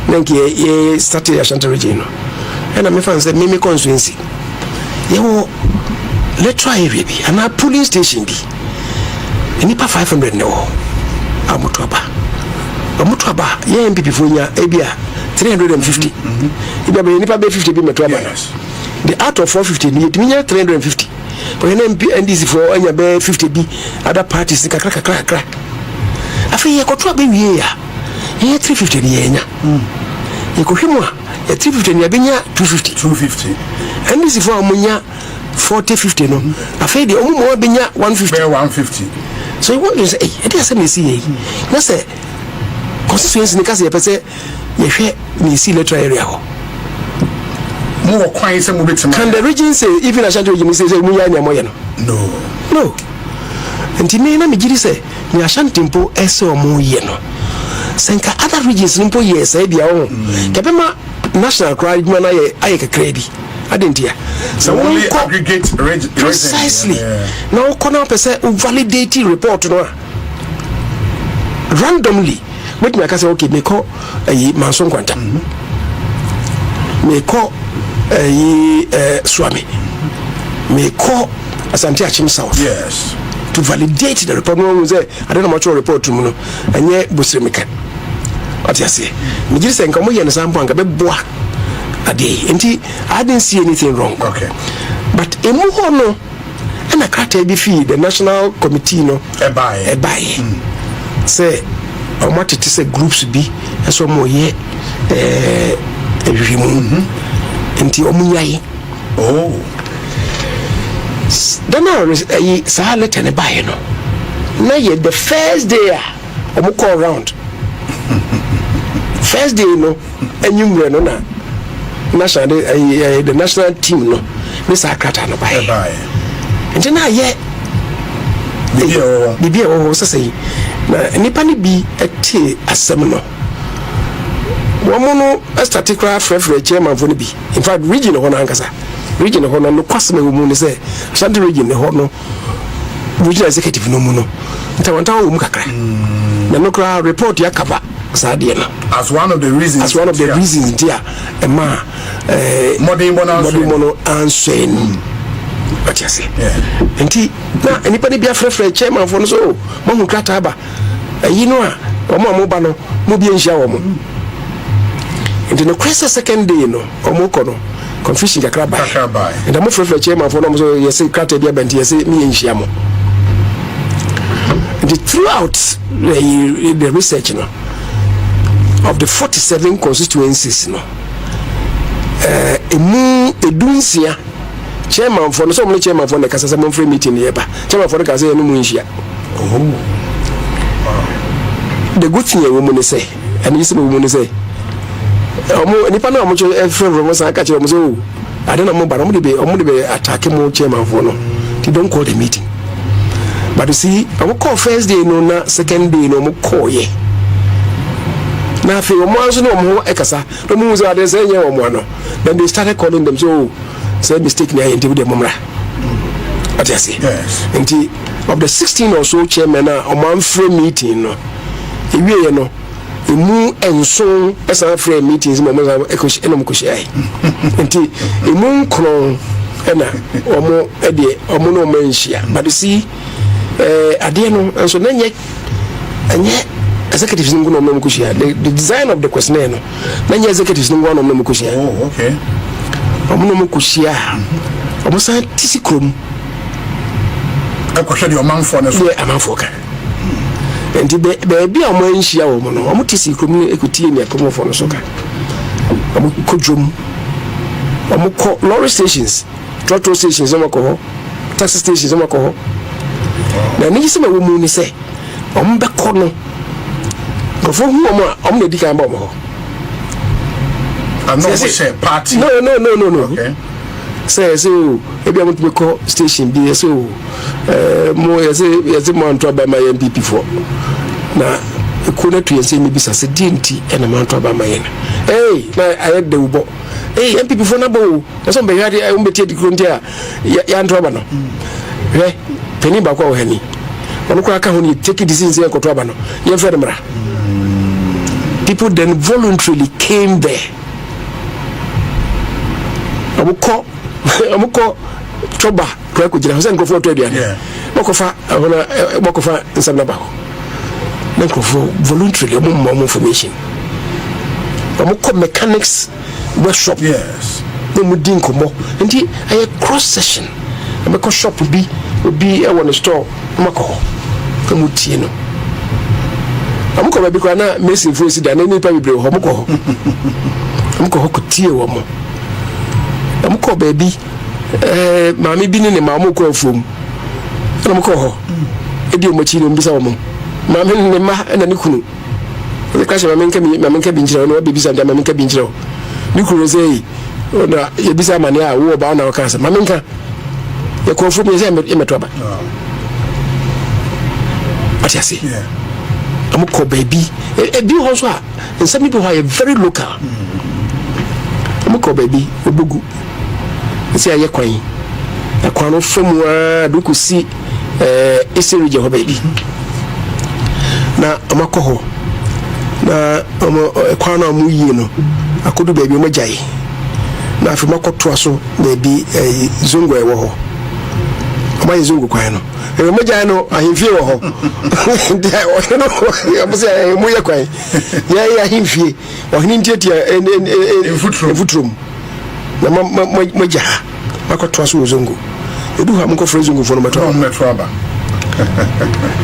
[SPEAKER 1] Nanki ye started Ashanti region. And I'm fan say me constituency. Yo, let's try area bi and a polling station bi nipa 500 no amutuaba ye MPP fonya ebia 350 ebia be nipa be 50 bi metuaba the out of 450 ni etiminya 350 but an MP NDC for anya be 50 bi other parties kakra afi ye kotwa be wie ya ye 350 ni yenya ye kohwemu a ye 350 ni abenya 250 and this for amunya 40-50 no afi de omu mo abenya 150 so you want to say it is me see na say constituency ni kase ye pese ye hwe ni see electoral area ho
[SPEAKER 2] more kwan say mo betima
[SPEAKER 1] can the region say even Ashanti region say mu ya nyamo ye no ntimi na mejiri say ni Ashanti mpo ese omo ye no senka other regions mpo ye say dia ho kebema national crowd man aye kakra bi adentia
[SPEAKER 2] so only aggregate
[SPEAKER 1] precisely now corner person validate report no randomly with me say okay me call Manson Kwanta me call Swami me call Asante Achim South
[SPEAKER 2] yes
[SPEAKER 1] to validate the report no say I don't know much report to no enye bosremika what you say me just say nkomo ye no sampo anka be boa ade enti I didn't see anything wrong
[SPEAKER 2] okay
[SPEAKER 1] but emu ho no na krata bi fi the national committee no ebaye say omatete say groups bi eso mo ye ewimu enti omunyai then I say let ne baye no na ye the first day omu call round first day no enyumre no na national the national team no Mr. Akrata no baye enti na ye bibi o so say na nipa ni bi ete asem no womo no start cry frefre chairman for ni bi in fact region ho na ankasa region ho no kwasema wo mu ni say Ashanti region ho no regional executive no mu no ntawanta wo mu kakra na no kra report ya kaba saade no
[SPEAKER 2] as one of the reasons
[SPEAKER 1] dia ema
[SPEAKER 2] modern
[SPEAKER 1] mono answen what you say enti na enipa ni bia frefre chairman for no so mo hu krata aba yi no a omo ba no mo bia nhia wo mo enti no kwese second day no omo ko no confusion kakra ba and mo frefre chairman for no so yes krata bia benti yes mi nhia mo and throughout the research no of the 47 constituencies no emu edunsia chairman for no so mo chairman for the kasa mo free meeting here ba chairman for the kasa no mu nhia the good thing we mo say and you see we mo say omo nipa na omo free mo say ka che omo so I don't know mo ba omo de be attack mo chairman for no they don't call the meeting but you see omo call first day no na second day no mo call ye na fe omo anso no omo ekasa no mo so ade say nye omo no then they started calling them so say mistake na into the momra what you say
[SPEAKER 2] yes
[SPEAKER 1] and of the 16 or so chairman na omo free meeting no ewie no emu enso esa free meetings mo mo ekoshi enom koshi ai enti emu nkron na omo ede omo no manhia but you see ade no enso na nye executives ngo no koshi the design of the questionnaire no na nye executives ngo no koshi
[SPEAKER 2] oh okay
[SPEAKER 1] omo no koshi omo sa tisikrom
[SPEAKER 2] akwhwe de omanfo ne so
[SPEAKER 1] amanfo ka enti be omo nhia wo no omo tisikrom ekutie ne akomofo no so ka omo kodwom omo ko lorry stations trotro stations omo ko taxi stations omo ko na ni sema wo mu ni se omo be ko no for who omo na dikan ba omo
[SPEAKER 2] I'm not say party
[SPEAKER 1] no
[SPEAKER 2] okay
[SPEAKER 1] say so ebi am to call station bi so mo yes mo anto ba my MPP for na ko na tu yense mi bisa se dinti ena mo anto ba my na ayed de ubo MPP for na bo so be yade o betie di kronti a ya anto ba no peni ba kwa ohani ono kwa ka ho ni take decisions e ko to ba no ye fere mra people then voluntarily came there amuko choba kwa kujira hasa nkofo to aduane mokofa nsabna ba na nkofo voluntarily mo information amuko mechanics workshop
[SPEAKER 2] yes
[SPEAKER 1] mo din komo nti aye cross session ameko shop bi obi e won store mako kamutie no I'm going to be a missing for Sudan, any baby, Homoko. I'm going to tear woman. I'm called baby. Mammy been in a Mamuko room. I'm called her. Idiom machine in Bisamo. Mammy and a Nikunu. The question of Mamma Binjo, no babies and Mamma Binjo. Nikuru say, Yabisa Mania, who about our cancer. Maminka, you call for me, I'm a trouble. What you see? I'm called baby. A big house, and some people are very local. I'm called baby, Ubugu. Say, I quay. A corner from where you could see a series of baby. Now, I'm a coho. Now, I'm a corner of Muyino. I could do baby Majai. Now, if you make a trosso, baby a Zungo. My Zungo Quano. Majano, I feel. I'm saying, Muyaquay. Yeah, him fee, or him in foot room. Maja, Mako Trosso Zungo. You do have Moko Zungo for my trouble.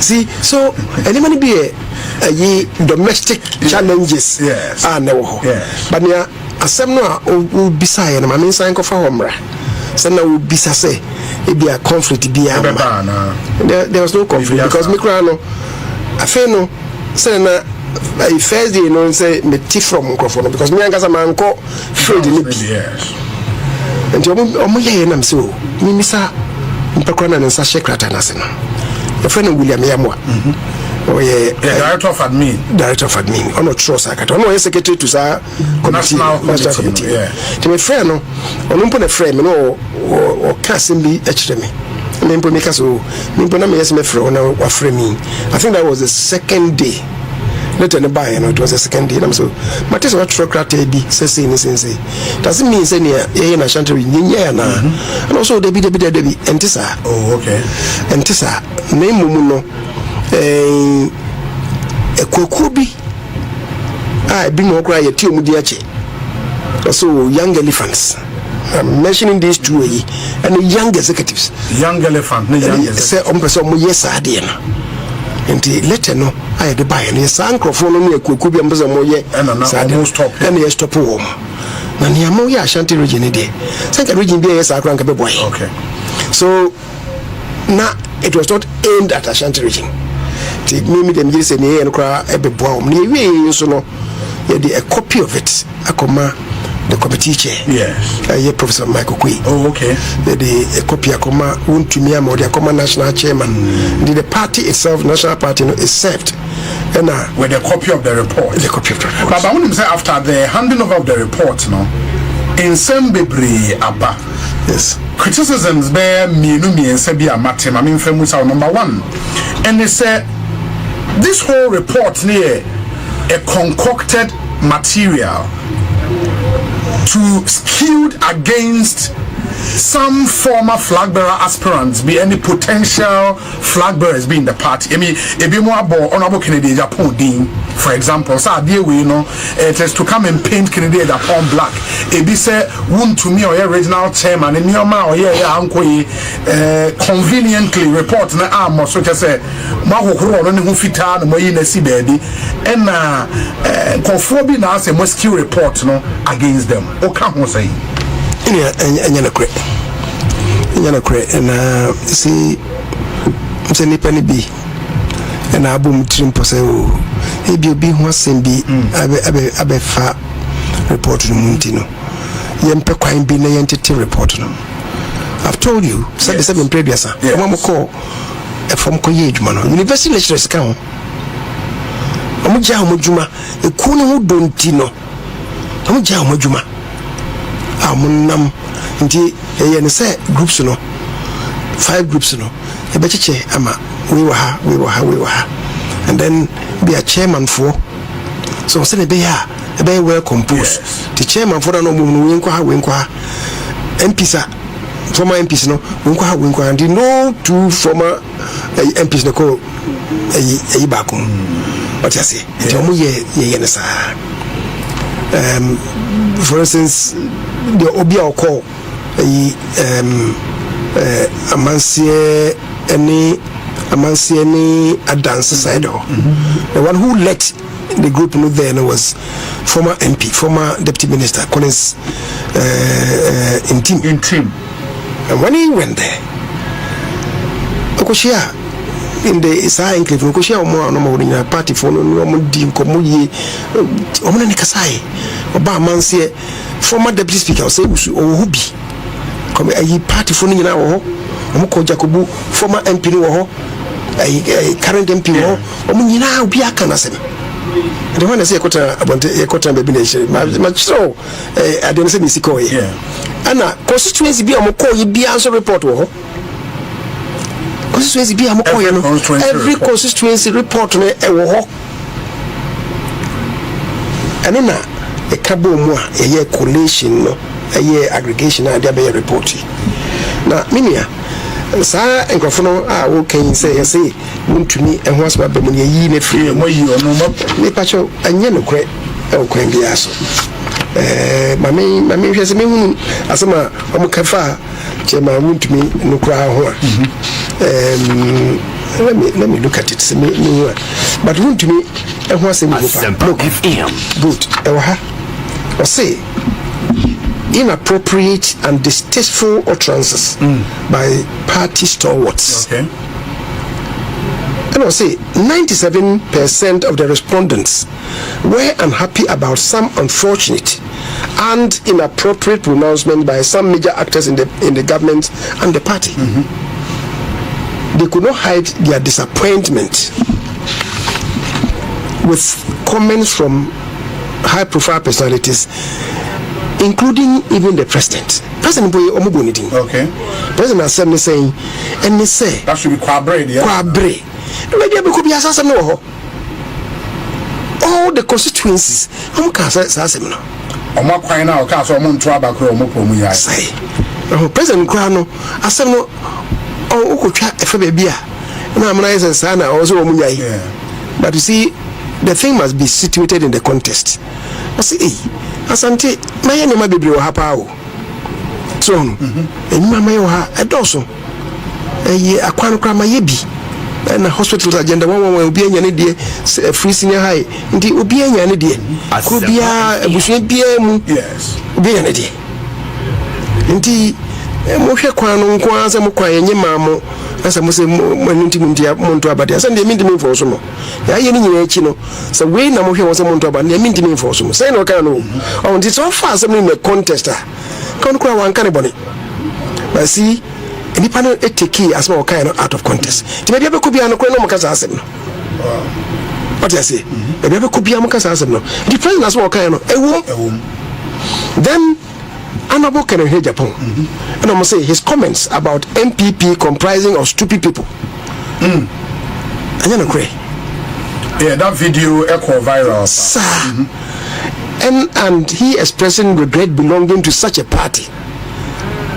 [SPEAKER 1] See, so anybody be a domestic challenges, yes, are no, yes, but near a seminar will be signed. I mean, sign of a homra. So now will be say it be a conflict. Be a there was no conflict because Mikrano, I feel no, say na a first day, you know, say me tea from microphone because me and Gazaman call free the lips. Yes, and you are my so, Mimisa, Mpakwana and Secrete and a friend of William Yawa. Oh, yeah, director of admin. Director of admin. I'm not sure, Secretary. I'm not secretary to the National Committee. To my friend, I'm not a friend, or casting be HM. I mean, because Nimpona may me friend or framing. I think that was the second day. Not in the buy, and it was the second day. I'm so, but it's what Secrete be, says, doesn't mean any in a shanty, and also the Debbie, and Tissa. Oh, okay. And Tissa, name Mumuno, a Kokubi. I bring more cry a team with the so young elephants. I'm mentioning these two and the young executives. Young elephant, say, yes, I did. And let no, I had to buy and his uncle for me a Kukubi and Bazamoye and almost top and yes, top home. Naniamoya Shanty region a day. Think a region be as I crank a boy. Okay. So now it was not aimed at Ashanti region. Take me them this and here and cry a bit bomb. Near so no, a copy of it. I come the committee chair. Yes. Professor Michael Kui. Oh, okay. The copy of Koma won't to me or the Koma national chairman. The party itself, national party, is served. And with a copy of the report. The copy of the report. But I want to say after the handing over of the report, no, in Sembebri Abba. Yes. Criticisms bear me and Sebia Matim. I mean, famous our number one. And they say this whole report near a concocted material to skewed against some former flag bearer aspirants, be any potential flag bearers be in the party. I mean, a bit more about Honorable Kennedy Agyapong, for example. So, dear, we know it is to come and paint Kennedy Agyapong black. A be say, wound to me or your regional chairman, and your ma or your uncle conveniently report na arm or so to say, Mahokro, and who fit on the Moyina Sibedi, and conforming us a mosquito report no against them. Or come say. And see, it's a nippany be, and I boom trim for say, oh, be once and be a fat report to Muntino. Yempe quine be the entity report. I've told you, said the 7 previous, one more call from Koyage man, University lecturers count. Omuja Mojuma, a Kunu who don't tino. Omuja Mojuma. Amunam nti and say groups no 5 groups no e becheche ama we were ha and then be a chairman for so say be here be well composed the chairman for no we nkwa ha MPs former MPs no we nkwa ha and no 2 former MPs no ko e back what you say nti omo ye nesa for instance the Obia call Amansie any amansi any a dance side. The one who led the group then was former MP, former Deputy Minister Collins Intim. And when he went there, Okoshia in the Isa enclave, Okoshia no party for no dim komuyi omuna Kasai Oba Mansie former Deputy Speaker say Ohubi come a party for nyina wo Omuko Jacobu former MP wo a current MP wo omunyina obi aka na sem the one say ekota baby nation ma so I don't say nisiko ye ana constituency bi omko ye bi answer report wo constituency bi amko ye no every constituency report no e wo ho eno na e kabo mu a ye collation no ye aggregation na dia be report na minia sa enkofono a wo kan say ye say muntumi ehho asba be mu ye yi na free mo yi ono me pacho anye no kre e wo kwan bia so mami hwese me hunu asema omukafa chema muntumi no kra ho let me look at it but muntumi ehho asema look good or say inappropriate and distasteful utterances by party stalwarts.
[SPEAKER 2] Okay.
[SPEAKER 1] And I'll say 97% of the respondents were unhappy about some unfortunate and inappropriate pronouncement by some major actors in the government and the party. They could not hide their disappointment with comments from high-profile personalities, including even the president. President Boy Omubonidi.
[SPEAKER 2] Okay.
[SPEAKER 1] President Assembly saying, and they say
[SPEAKER 2] that should be Kwabre, yeah.
[SPEAKER 1] Kwabre. Maybe could be assassin no. All the constituencies. Assassin no.
[SPEAKER 2] Omo kwai na o ka so omo nto abakro omo pomu ya.
[SPEAKER 1] Say. President Kwano asem no o ukotwa efe bia na amna yesa sana o so omu nyai. But you see, the thing must be situated in the context. I say, asante maye ne ma bebre wo hapa o. So enima maye wo ha edoso. Eye akwano kra maye bi. Na hospital agenda one obi anya ne de free senior high ndi obi anya ne de ko bia abusuan bia mu obi anya ne de ndi mo hwe kwan no nko ansa mo kwan enye maamo asa mo se mo nti mo nto abade asa ndi mindi me for so no ya ye ni nyina echi no so we na mo hwe wo se mo nto abade ndi mindi me for so no say no kan no on this so far some in the contest kan ko wan kan bone but see any panel take as well kind out of contest. To maybe could be an no makasa asem no. What I say? Maybe could be a makasa asem no. The president as well kind of then Honorable Agyapong and I must say his comments about MPP comprising of stupid people. And you know,
[SPEAKER 2] yeah, that video echo viral.
[SPEAKER 1] Sir. And he expressing regret belonging to such a party.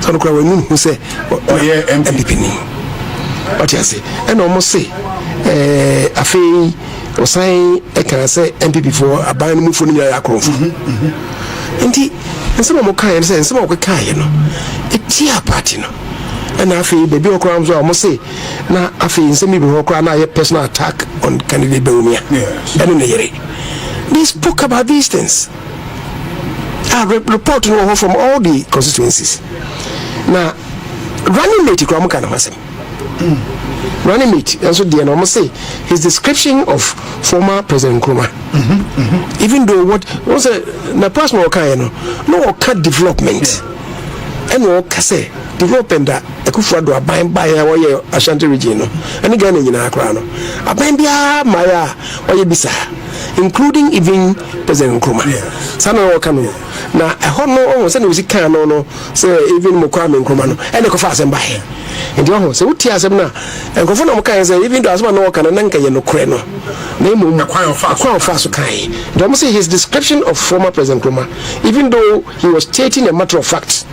[SPEAKER 1] So who say MPP ni what you say and almost say afei o sign e can say MPP for aban mu fo ni ya akronfo enti nsema mo kan say nsema ko kan no etia party no and afei baby okran so almost say na afei nsema bi okran na personal attack on candidate Bawumia and na yere they spoke about these things. Report from all the constituencies. Now, running mate, running mate, and so the almost say his description of former President Nkrumah, even though what was a personal kind, no cut development, and no say development that a kufuado a buying by our Ashanti region, and again in Accra, a bambia Maya or Bisa. Including even President Nkrumah. Sana wakano. Na ahono almost any was can no say even Mokwame Nkrumah no and ko fa asem bae. Ndi ho say uti asem na enkofo na mo kan say even do asem na wakana na nka ye no kore no. Na emu akwan fa so kan. They must say his description of former President Nkrumah, even though he was stating a matter of fact,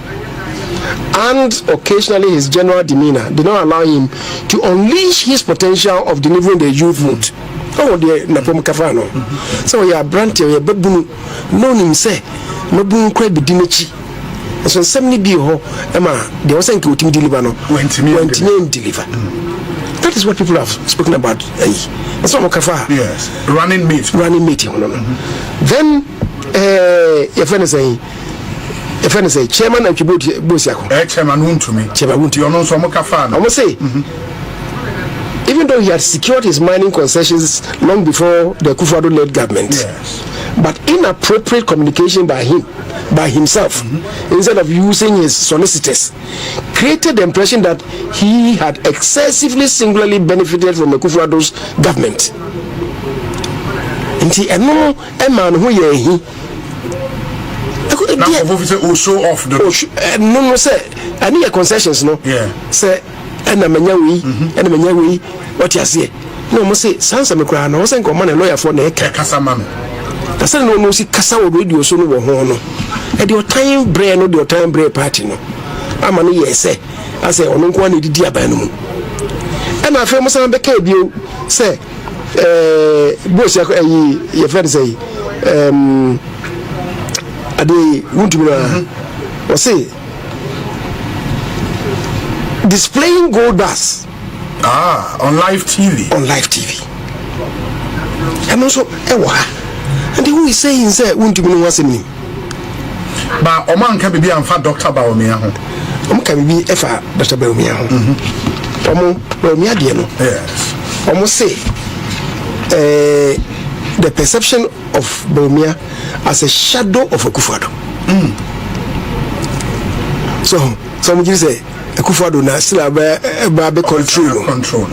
[SPEAKER 1] and occasionally his general demeanor did not allow him to unleash his potential of delivering the youth vote. Oh, dear, Napom Cafano. So, ya branch, ya babu, no him say, Mabu crab dinichi. So, 70 be ho, Emma, the Osanko team deliver no, went to me deliver. That is what people have spoken about. That's what Mokafa.
[SPEAKER 2] Yes. Running mate.
[SPEAKER 1] Then, your friend is saying, chairman of Bosiako.
[SPEAKER 2] Chairman won't to me.
[SPEAKER 1] Chairman won't to
[SPEAKER 2] you know so Mokafa.
[SPEAKER 1] I must say, even though he had secured his mining concessions long before the Akufo-Addo-led government,
[SPEAKER 2] yes,
[SPEAKER 1] but inappropriate communication by himself, instead of using his solicitors, created the impression that he had excessively singularly benefited from Akufo-Addo's government. Nti eno e man ho ye hi.
[SPEAKER 2] Now for show off the
[SPEAKER 1] no say any concessions no.
[SPEAKER 2] Yeah.
[SPEAKER 1] Say ena manya wi what you say. No mo say sansa me kra na wo say nko man lawyer for na e
[SPEAKER 2] kasa man.
[SPEAKER 1] Na say no si kasa wo radio so no wo ho no. E the time brain no the time brain party no. Ama no ye say I say ono nko na didi aban no mu. E na afa mo say be ka bio say boss your friend say ade wuntumura was say displaying gold bars
[SPEAKER 2] on live TV
[SPEAKER 1] and also and who is saying say wuntumura was him
[SPEAKER 2] but oman can be amfa Dr. Bawumia ho
[SPEAKER 1] can be efa Dr. Bawumia ho Bawumia de no
[SPEAKER 2] yes
[SPEAKER 1] almost say the perception of Bawumia as a shadow of Akufo-Addo. So some people say Akufo-Addo na still be control.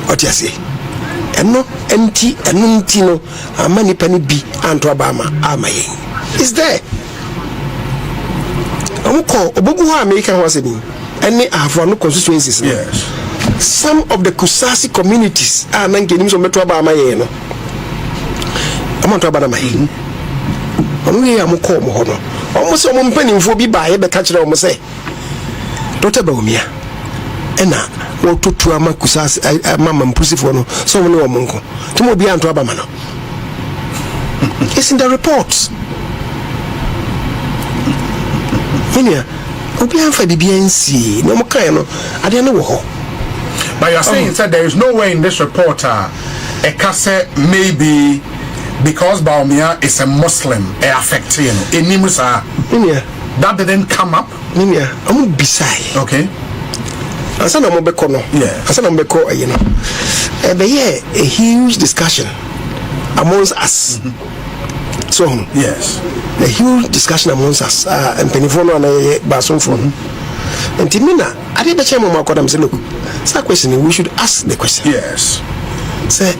[SPEAKER 1] What you say? Eno enti no amani pani bi anto abama amaye. Is there? Amko obogu ho America ho asemi. Any Afro constituencies.
[SPEAKER 2] Yes.
[SPEAKER 1] Some of the Kusasi communities are nangenim so meto abama ye no. Amanto abana maye. We are more almost a woman for be by a catcher almost say Dr. Bawumia Ena what to Amakusas Mamma Pussifono, so no monko to be anto abamano. It's in the reports. Minia Obian for the BNC, no more kind of I don't know.
[SPEAKER 2] But you're saying that there is no way in this report a cassette maybe because Bawumia is a Muslim, affected that didn't come up.
[SPEAKER 1] I'm beside.
[SPEAKER 2] Okay.
[SPEAKER 1] I said I'm no.
[SPEAKER 2] Yeah.
[SPEAKER 1] I said I'm you know. But yeah, a huge discussion amongst us. So
[SPEAKER 2] yes,
[SPEAKER 1] a huge discussion amongst us. And Penifono and Bason phone. And Timina, I did the chairman of my say, look, it's a question. We should ask the question.
[SPEAKER 2] Yes.
[SPEAKER 1] Say,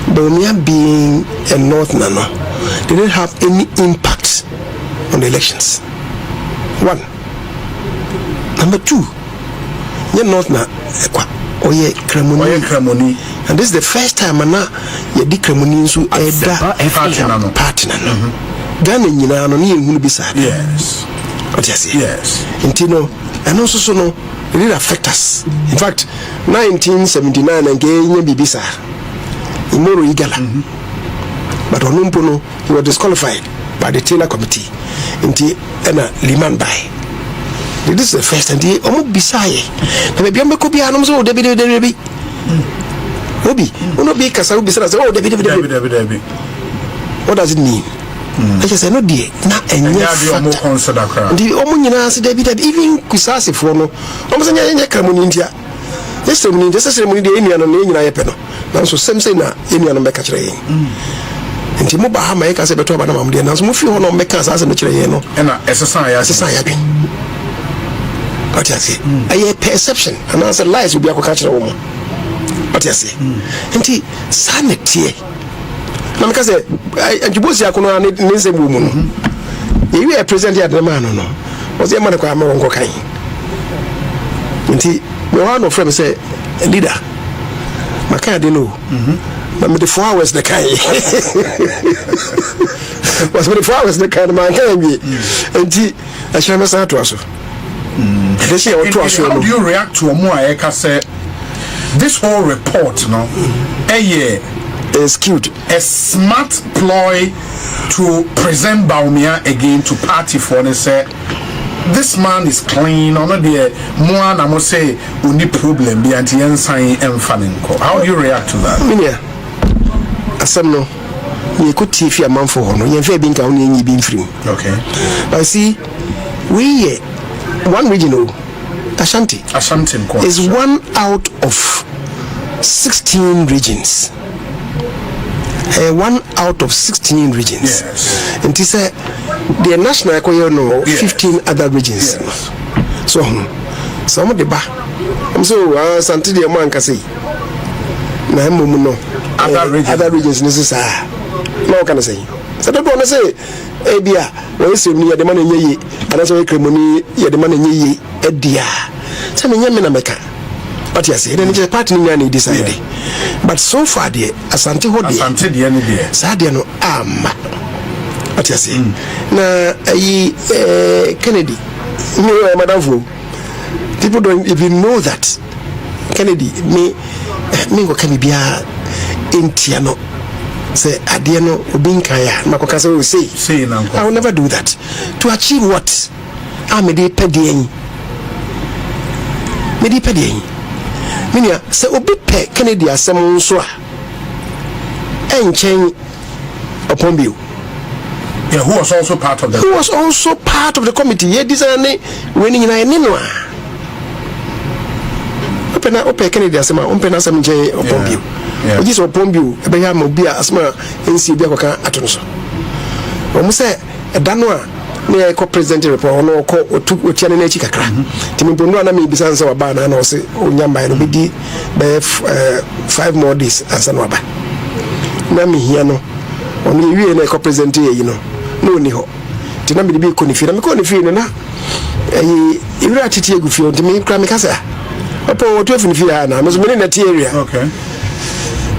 [SPEAKER 1] Bawumia being a North Nano didn't have any impact on the elections. One. Number two, you're North Na Oye Kremoni. And this is the first time you did Kremoni so partner. Ghana Nina no ni beside.
[SPEAKER 2] Yes.
[SPEAKER 1] What you say?
[SPEAKER 2] Yes.
[SPEAKER 1] Intino and also so no it did affect us. In fact, 1979 and Gay Bibisa. Imoro Igala. But Onumpono, he was disqualified by the Taylor Committee. Inti ena Liman by. This is the first and the almost beside. Maybe I'm a copy of so Debbie. Obi, uno be Casau Bissas, oh, Debbie. What does it mean? I just say no dear, not and
[SPEAKER 2] more consider
[SPEAKER 1] the Omunina Debbie, even Kusasi for no, almost any Cramon India. This ceremony, just a ceremony, the Indian and Indian Peno. Now, so same say na Indian on Becca train. And Timoba Hamaka said, but I'm the announcement of you on Becca's as a Chileno. And a society. What you say? I perception, and answer lies will be a catcher woman. What you say? And he sanity. Now, because and you both are going to need a woman. You are present at the man, no? Was the man of Cameron cocaine? And he, one of them say, leader. My car didn't know. But the 4 hours the car was with the 4 hours the car man can be. And he, I shall not to us.
[SPEAKER 2] How do you react to a more say this whole report? No, a year
[SPEAKER 1] is cute.
[SPEAKER 2] A smart ploy to present Bawumia again to party for the say this man is clean, or not the more I must say, only problem be anti ensign and fanning. How do you react to that?
[SPEAKER 1] Minia, Asamno, you could see if you're a man for no, you're fair being counting being free.
[SPEAKER 2] Okay.
[SPEAKER 1] I see, we one regional Ashanti is 1 out of 16 regions. 1 out of 16 regions.
[SPEAKER 2] Yes.
[SPEAKER 1] And this the national acquire no 15 other regions.
[SPEAKER 2] Yes.
[SPEAKER 1] So some of the ba. I'm so Santi the man can say. Na no other regions necessary. No can I say. So don't want to say Ebia, when you see me the man in ye, and that's why cremoni ye the man in ye edia. Tell me yamina meka. But yes, then it's a partner and decided. But so far the Asante Hodi
[SPEAKER 2] Asante the any day.
[SPEAKER 1] Sadia no but yes, na Kennedy, no Madam Fu. People don't even know that Kennedy me go can be a Intiano. Say Adiano Ubinkaya, Makokasa will say, I will never do that. To achieve what? I made a pedian. Minia, say Obi pe Kennedy Asam Swa. And chain upon you.
[SPEAKER 2] Yeah, who was also part of
[SPEAKER 1] the committee. Yeah, this is winning in a Ninoa. Open Kennedy Asama, open Asam J upon you. Which is upon you, Ebaya Mobia Asma, NC Biakoka Atonso. Almost say a Danua near co-president report or took with Channechi Kakra. Timipundana may be sans or ban and also Unyamba and Bidi 5 more days as an waba. Nami Hiano, only you and a co-president here, you know. No Niho. Tinami be Conifina, Conifina. You are at Tia Gufio to me, Kramikasa. Upon 12 in Fiana, I was in that area.
[SPEAKER 2] Okay.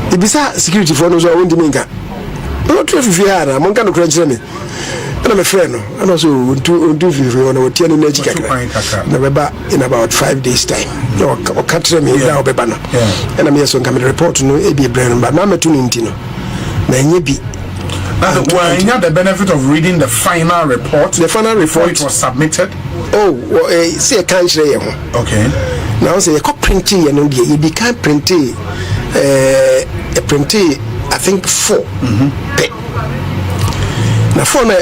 [SPEAKER 1] Ibisa security for those who want to make a not if you are a monk and crunch me. And I'm a friend, and also do if you want to tell November in about 5 days' time. Or catch me now, Bebana. And I'm here so coming to report to no AB Brennan, but I'm a tuning Tino. Then be.
[SPEAKER 2] Well, you have the benefit of reading the final report.
[SPEAKER 1] The final report
[SPEAKER 2] it was submitted.
[SPEAKER 1] Oh, see a country.
[SPEAKER 2] Okay.
[SPEAKER 1] Now say a cop printing and you become printing. A printy, I think 4. Now 4 no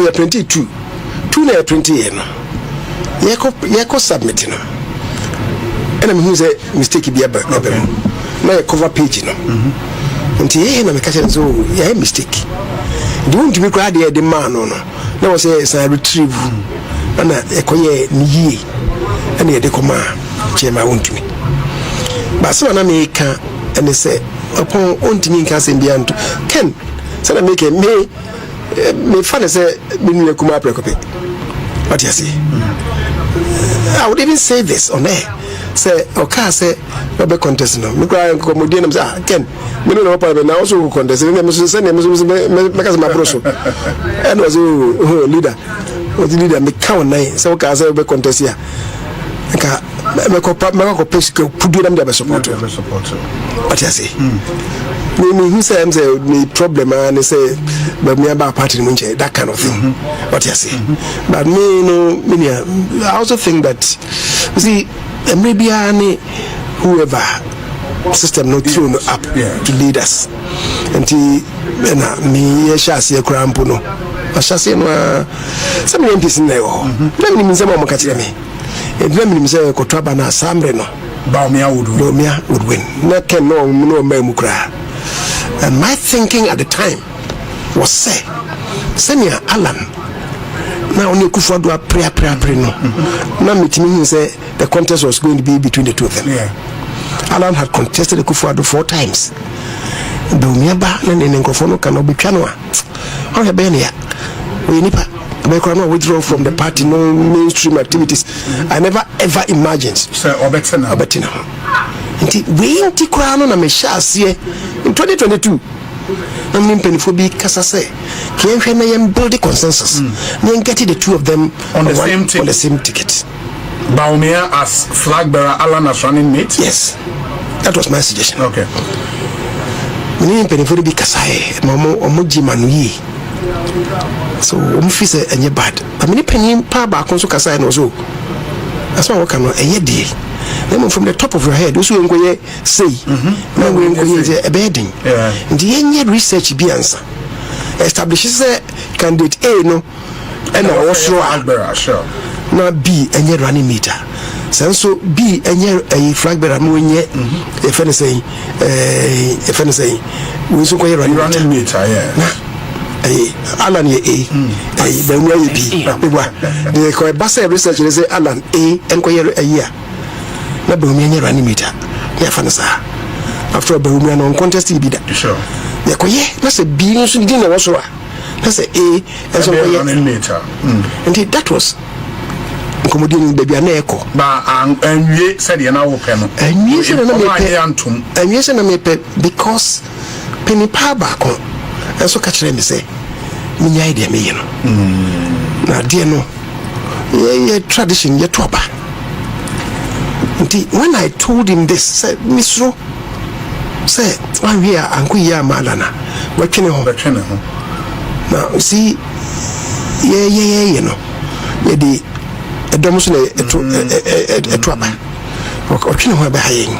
[SPEAKER 1] you printy 2 na printy no. Yeko submit no. And I'm who say mistake be about. Now cover page no. Until na me catch so yeah mistake. The one to be crowd the man no. Now was say retrieve. And ekoye ni and ye de koma chema won't me. But so na me can and they say upon ontimi nka bianto ken say na make me fan say me kuma prekope. What you say? I would even say this on air. Say okay say no be contest no me cry comedian say ken me no papa na also contest me say me make my bro so and was leader me count nine say okay say be contest here nka me ko pesique pudu dem dey support. What you say? Me who say me problem and say but me about party munche that kind of thing. What you say? But me no I also think that you see maybe any whoever system not thrown up to lead us and me shall see a cramp no I shall say no some MPs in there let me mean some more catch me and let me say Kotraba na Sambre no Baumia would win not can no memukra. And my thinking at the time was say Senior Alan now only Kufuadu a prayer no now meeting say the contest was going to be between the two of them. Alan had contested the Kufuadu 4 times. Baumiaba and then Nkrofono cannot be piano. How have been here? We nipa withdraw from the party, no mainstream activities. I never ever imagined.
[SPEAKER 2] Sir, Obetina.
[SPEAKER 1] We ain't crown on a meshas in 2022. I'm in Peniphobi Casase. Can build a consensus. Then getting the two of them
[SPEAKER 2] on the same
[SPEAKER 1] ticket.
[SPEAKER 2] Baumia as flag bearer, Alan as running mate?
[SPEAKER 1] Yes. That was my suggestion.
[SPEAKER 2] Okay.
[SPEAKER 1] Me in Peniphobi Casai, Mamo Omoji Manui. so feel say any bad. I mean penny pa ba kon so kasa no so that's why we can dey then from the top of your head also enkoye say na we enkoye a bedding and the research bi answer establishes a candidate A no and also
[SPEAKER 2] sure
[SPEAKER 1] na B enye running meter so B enye a flag bearer no enye if anything we so koye running
[SPEAKER 2] meter
[SPEAKER 1] Alan A the way B the koye basa research say Alan A enkoye a year na be enye running meter ya fanasa after be we no contest bi da
[SPEAKER 2] sure
[SPEAKER 1] ya koye na say B no so di na wo so a na say A and so koye
[SPEAKER 2] running meter
[SPEAKER 1] and that was comedian baby na eko
[SPEAKER 2] ba anwie said you na wo pe no
[SPEAKER 1] anwie said na me pe antum anwie said na me pe because penny pa ba ko enso ka kire me say me nya idea me no na de no ye tradition ye to ba nti when I told him this say misro say one we are anku ya malana we twene ho now see ye no ye di edomuso na eto aba o twene ho ba hayen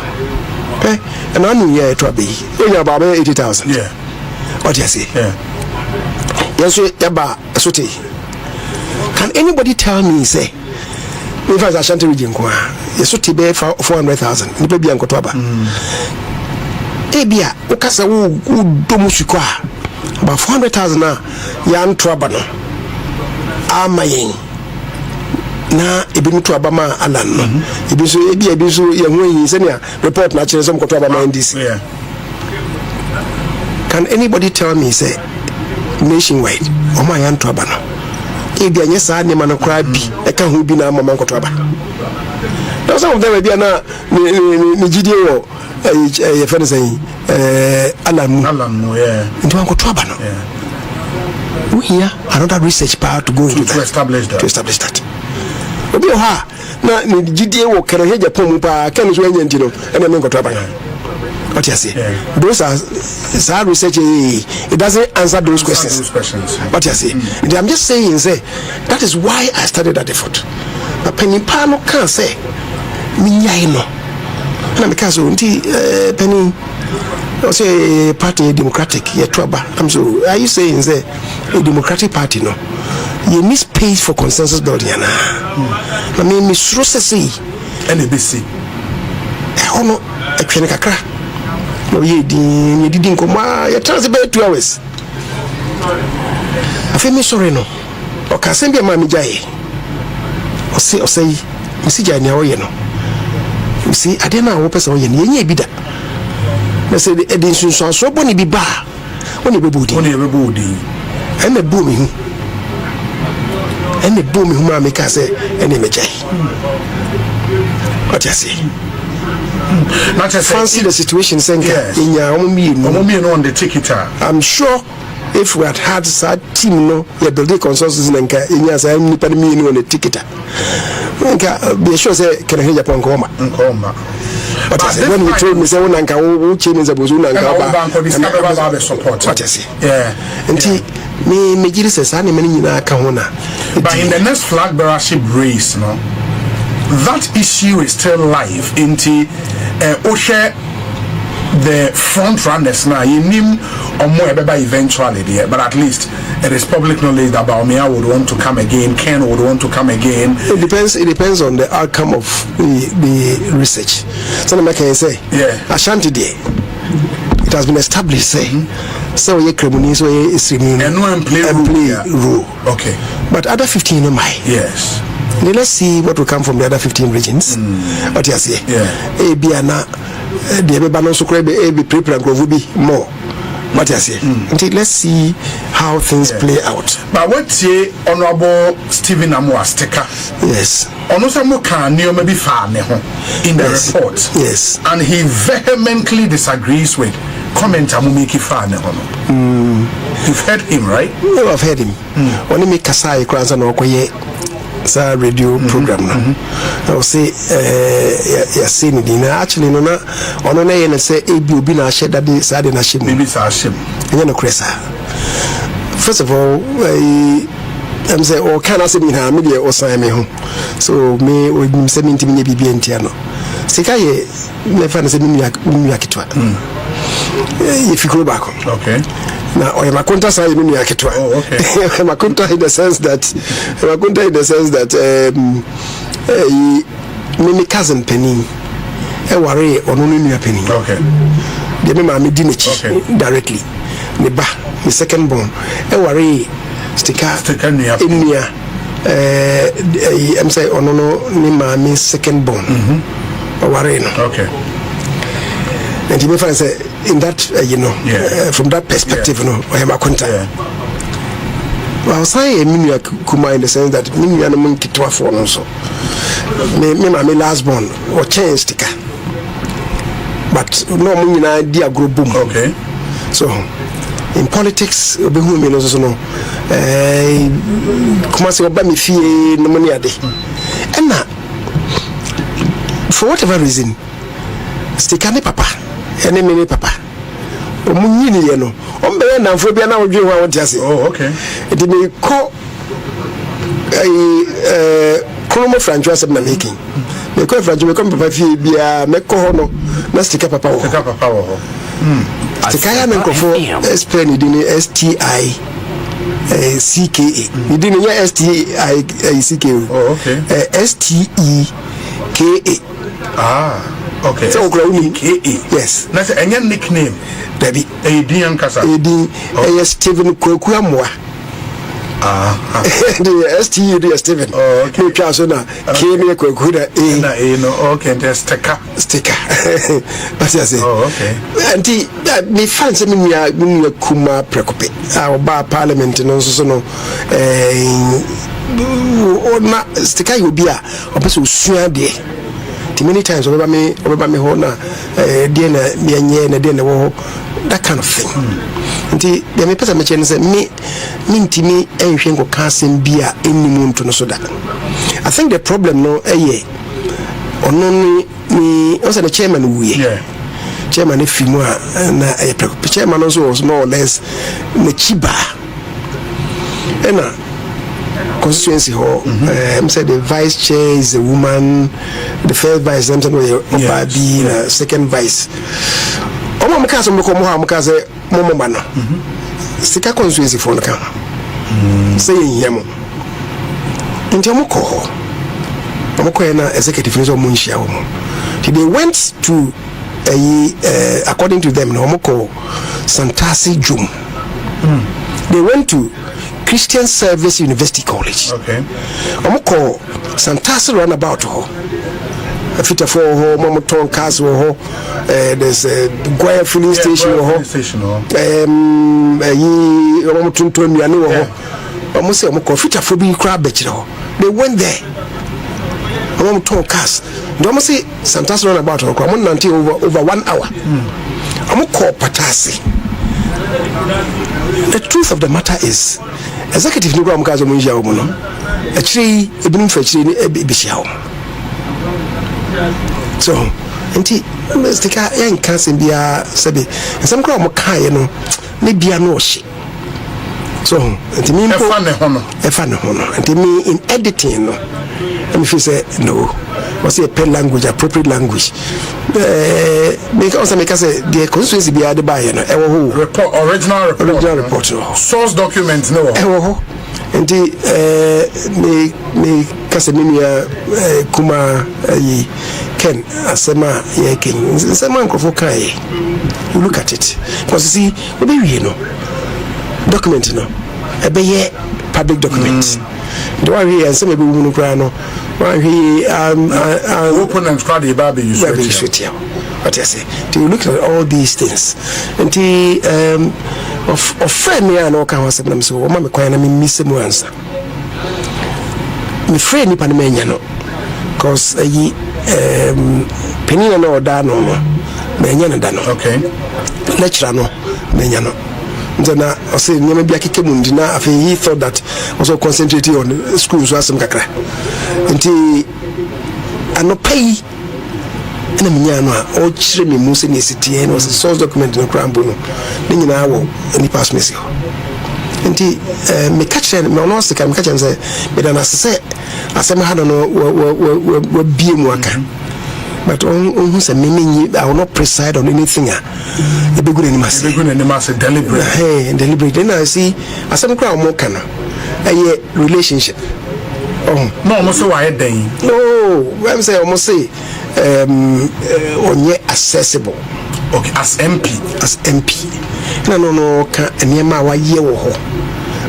[SPEAKER 1] okay and anu ye eto aba yi onya ba 80,000
[SPEAKER 2] yeah
[SPEAKER 1] what you say
[SPEAKER 2] yeah
[SPEAKER 1] yes ya ba sote can anybody tell me say if I Ashanti region kwa yeso tibe 400,000 nipa bia nkoto aba ebia ukasa wo domu shiko about 400,000 na ya nto aba no amayen na ebi nto aba ma alan no ebi so ya hwanyi senia report na kire so mkoto aba ma NDC
[SPEAKER 2] yeah
[SPEAKER 1] can anybody tell me say nationwide o ma ya nto aba no ebi anya sa ne ma no kra bi e ka ho bi na mama nkoto aba now some of them be na ni gidie wo ye fene say
[SPEAKER 2] alamu yeah
[SPEAKER 1] nto nkoto aba no
[SPEAKER 2] yeah
[SPEAKER 1] we here another research part to go into
[SPEAKER 2] to establish that
[SPEAKER 1] obi o ha na ni gidie wo kere Agyapong mu pa kan so anya ntino ene me nkoto aba what you say those are research it doesn't answer those questions what you say I'm just saying say that is why I started that effort but penny pa no can say minyai no na me kaso nti penny o say party democratic ye trouble I'm so are you saying say a democratic party no you need space for consensus building na na me suro say
[SPEAKER 2] NBC
[SPEAKER 1] ono atwene kakra no ye didi nkoma ya transfer 2 hours afemi sorry no o ka sembe ma mi jaye o say mi si jaye na o ye no mi si ade na wo pesa o ye ne ye bi da na say e sunsun so boni bi ba oni bebodi ene bomi hu ma me ka say ene me jaye what you say
[SPEAKER 2] not just
[SPEAKER 1] fancy the situation saying in your
[SPEAKER 2] on the ticket.
[SPEAKER 1] I'm sure if we had sad team no we build the consensus in your say on the ticket be sure say can Agyapong koma but when you told me say one anka wo change the bozu anka
[SPEAKER 2] support
[SPEAKER 1] what you say nti me giri say sa ne mani nyina ka ho na
[SPEAKER 2] but in the next flag bearership race no that issue is still live into the front runners now you name or more eventually there, but at least it is public knowledge that Baumia would want to come again, Ken would want to come again.
[SPEAKER 1] It depends on the outcome of the research. So I can say Ashanti Day it has been established say so ye criminals so ye is
[SPEAKER 2] and no play
[SPEAKER 1] rule.
[SPEAKER 2] Okay,
[SPEAKER 1] but other 15 am I
[SPEAKER 2] yes.
[SPEAKER 1] Let's see what will come from the other 15 regions. What you say?
[SPEAKER 2] Yeah.
[SPEAKER 1] Biana, the Babano Sukrebe, be prepare and more. What you say? Let's see how things play out.
[SPEAKER 2] But what say Honorable Stephen Amwa Sticker?
[SPEAKER 1] Yes.
[SPEAKER 2] Onosamu can near maybe far in the report.
[SPEAKER 1] Yes.
[SPEAKER 2] And he vehemently disagrees with comment Amumiki Fane. You've heard him, right?
[SPEAKER 1] No, I've heard him. Only me Kasai Kranza no Koye. Sa radio program no I will say say ni actually no na ono na ye na say ebi obi na hye dade sa de na hye
[SPEAKER 2] maybe sa hye
[SPEAKER 1] enye no kresa first of all, I'm say or can I say me na media or sign me home. So me or 70 minute BB entiano. Sika ye me fa na say me yakitwa. If you go back.
[SPEAKER 2] Okay.
[SPEAKER 1] Now or my conta say me yakitwa.
[SPEAKER 2] Oh, okay.
[SPEAKER 1] My conta in the sense that me cousin Penny e worry ono nua Penny.
[SPEAKER 2] Okay.
[SPEAKER 1] Dey me ma me di nechi directly. Me ba me second born e worry sticker nua I'm say ono no ni ma me second born. Worry no.
[SPEAKER 2] Okay.
[SPEAKER 1] And he me find say in that from that perspective or my contact. Well, say a minu kuma in the sense that minu no mun kitwa for no so. Me last born or change sticker. But no mun na dia grow boom.
[SPEAKER 2] Okay.
[SPEAKER 1] So in politics obi hu me no so no kuma se oba me fie no money ade. And na for whatever reason sticker ne papa ene me ne papa omunyini ye no ombe na mfo bia na odwe ho awon tiase.
[SPEAKER 2] Oh, okay.
[SPEAKER 1] It may call chromo franchise na making me call franchise me come papa fie bia me ko ho no na sticker papa wo sticker ya na nkofo explain it in STI CKA it didn't ya STI CKA.
[SPEAKER 2] Oh, okay.
[SPEAKER 1] STEKA.
[SPEAKER 2] Okay.
[SPEAKER 1] So
[SPEAKER 2] KA.
[SPEAKER 1] Yes.
[SPEAKER 2] That's a nickname.
[SPEAKER 1] Debbie.
[SPEAKER 2] Edian Kasa.
[SPEAKER 1] Edin Stephen Kwekuamwa. The STU Stephen.
[SPEAKER 2] Oh, okay.
[SPEAKER 1] Kasona Kenya Kwekuda
[SPEAKER 2] okay, there's sticker.
[SPEAKER 1] But I say.
[SPEAKER 2] Oh, okay.
[SPEAKER 1] And me fancy me kuma prekope. Our bar parliament no so no na sticker you be a opeso sua de. Many times over me hona dear na me na dear na wo that kind of thing. Nti the me person me chen say me ntimi enhwe nko kasem bia enimu nto no so da. I think the problem no ono ni o say the chairman wuye.
[SPEAKER 2] Yeah.
[SPEAKER 1] Chairman e fimu na chairman also was more or less me chiba. Constituency hall. Said the vice chair is a woman, the first vice is the second vice. Omo mukasa mkomo ha mukasa momo bana. Sika constituency for nka. Say yemo. Nti omko na executive nso munhia wo. They went to according to them no omko Santasi Jum. They went to Christian Service University College.
[SPEAKER 2] Okay.
[SPEAKER 1] Omko Santasi runabout ho. After for ho momoton cars ho. There's a Guaya filling station ho. Omotun nnuane ho. Omose omko fita for bi kra bechire ho. They went there. Omoton cars. They almost say Santasi runabout ho. Omo nante over 1 hour. Omko patasi. The truth of the matter is executive no go amkazo munjia wo no actually ebinum fa actually ebihia wo so enti stika yan kansen bia sebe nsem kra mo kae no ne bia no ohye so enti mi mpo efa ne hono enti mi in editing no me feel say no what's a pen language appropriate language make also make say the constituency be ade by no e wo ho
[SPEAKER 2] report original report
[SPEAKER 1] no.
[SPEAKER 2] Source document no
[SPEAKER 1] e wo ho enti me kase minia kuma yi ken asema ye ken asema nkofo kai you look at it because see we be we no document no e be ye public document do I hear and some be woman kra no
[SPEAKER 2] open and crowd the baby you
[SPEAKER 1] sweet what I say do you look at all these things and of friend me and all can was them so mama kwa na me miss mu answer me friend ni pa na menya no cause penina no da no menya na da no
[SPEAKER 2] okay
[SPEAKER 1] lecturer no menya no Jana I say nyama bia keke mundi na afi he thought that also concentrating on school so asem kakra nti anopai na menya no a o chire me mu se ne sitie no source document no krambo no ne nyina wo ni pass me si nti me catch me no sika me catch and say me dan asese asem ha no we bie mu aka but who say me I will not preside on anything e be good anymore deliberate deliberate then I see asem kra mo kana relationship
[SPEAKER 2] no almost why then
[SPEAKER 1] no I'm say almost say onye accessible
[SPEAKER 2] okay as MP
[SPEAKER 1] no ka enema wa ye wo ho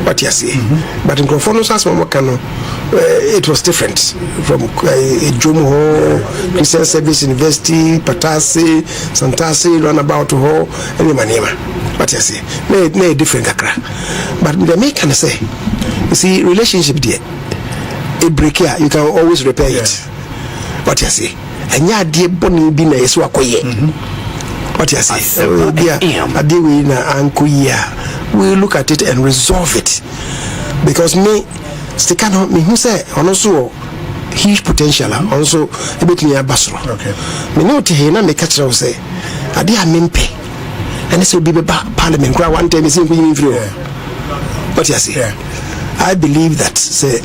[SPEAKER 1] what you say but in conformance as mo can it was different from Jomo Christian Service University Patasi Santasi runabout ho any manema what you say no different kakra but the make can say you see relationship there a break here you can always repair it what you say anya de boni bi na yeso akoye what you say we na anko here we look at it and resolve it because me stick no me who say also huge potential also e betumi abasoro
[SPEAKER 2] okay
[SPEAKER 1] me no te na me catch you say ade a mempe and so be parliament kwa one time say nkunyi free what you say I believe that say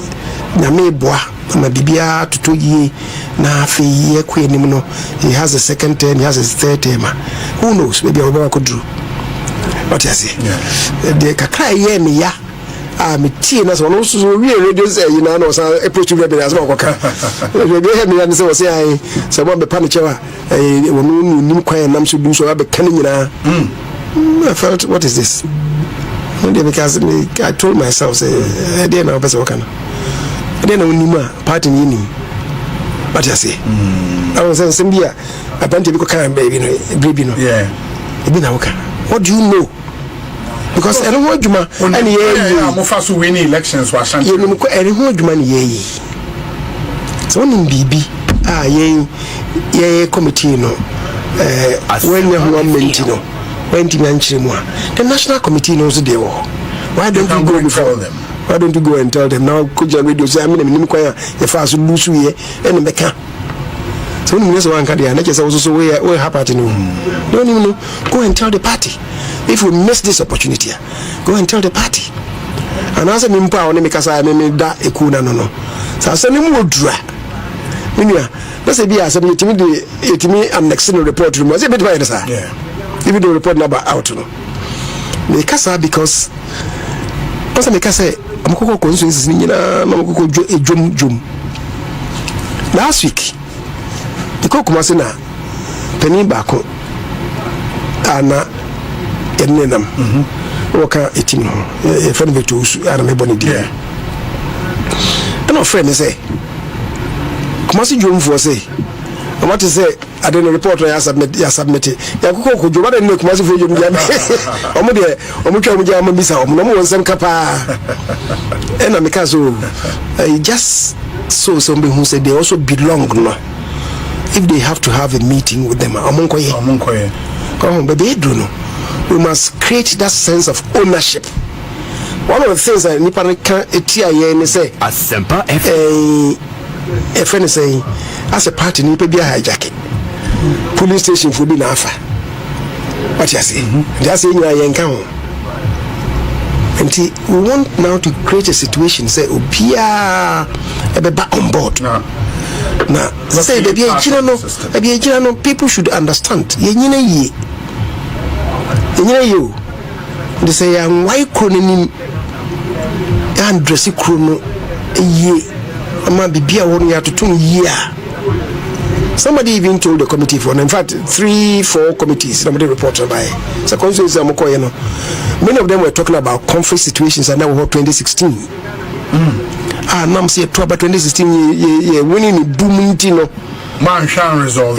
[SPEAKER 1] na me boa na bibia toto yi na afi ye kwe nim no he has a second term he has a third term who knows maybe I'll go do what you say the kakra ye me ya me tie na so no so we radio say you know no so approach we be as ma kwaka we be hear me na say say ai say bo be pa ne chewa wonu nim kwan nam so du so be kan nyina I felt what is this because I told myself say I didn't know person work I didn't know nima party ni what you say I was saying Simbia I want to be kind baby no
[SPEAKER 2] yeah
[SPEAKER 1] e be na work what do you know because I don't want juma and
[SPEAKER 2] yeah mo fa so win elections wa shan
[SPEAKER 1] you know ko ere ho juma ni ye so nim bibi ye committee no when you have meeting no when the national committee knows they were. Why don't you go before them? Why don't you go and tell them now? Could you radio say I mean kwaya your fast lose we and meka. So when you one cardia na just also we happen no. Don't even know. Go and tell the party. If we miss this opportunity, go and tell the party. And as me mpa on make say me da ekuna no. So say me mo dra. Menua, na say bia say yetimi annexing report room. Say bit by this.
[SPEAKER 2] Yeah.
[SPEAKER 1] Even the report number out no me kasa because also me kasa amukoko consensus ni nyina na amukoko ejom last week iko kuma se na pani ba ko ana enenam woka etim no e friend Victor Usu ana me boni dia and friend say kuma se jom for say what to say I don't report I submit ya kuko joba den kuma se fojo mja omo de omo twa mja ma bisa omo no mo nsem kapa and am because just so some who say they also belong no if they have to have a meeting with them omonkoye come but they do no we must create that sense of ownership. One of the things that nipa can etia ye say
[SPEAKER 3] Asempa
[SPEAKER 1] a friend is saying as a party nipa be hijack police station for be na afa what you say just say you are yanka ho and we want now to create a situation say obia e be back on board now say be ejina no people should understand yenyina yi they say and why kronim and dressy chrono ye ama bibia won ya totum ye a somebody even told the committee for in fact 3-4 committees somebody reported by so consensus amokoye no many of them were talking about conflict situations and now 2016 nam say to about 2016 ye winning boom no
[SPEAKER 2] man shan resolve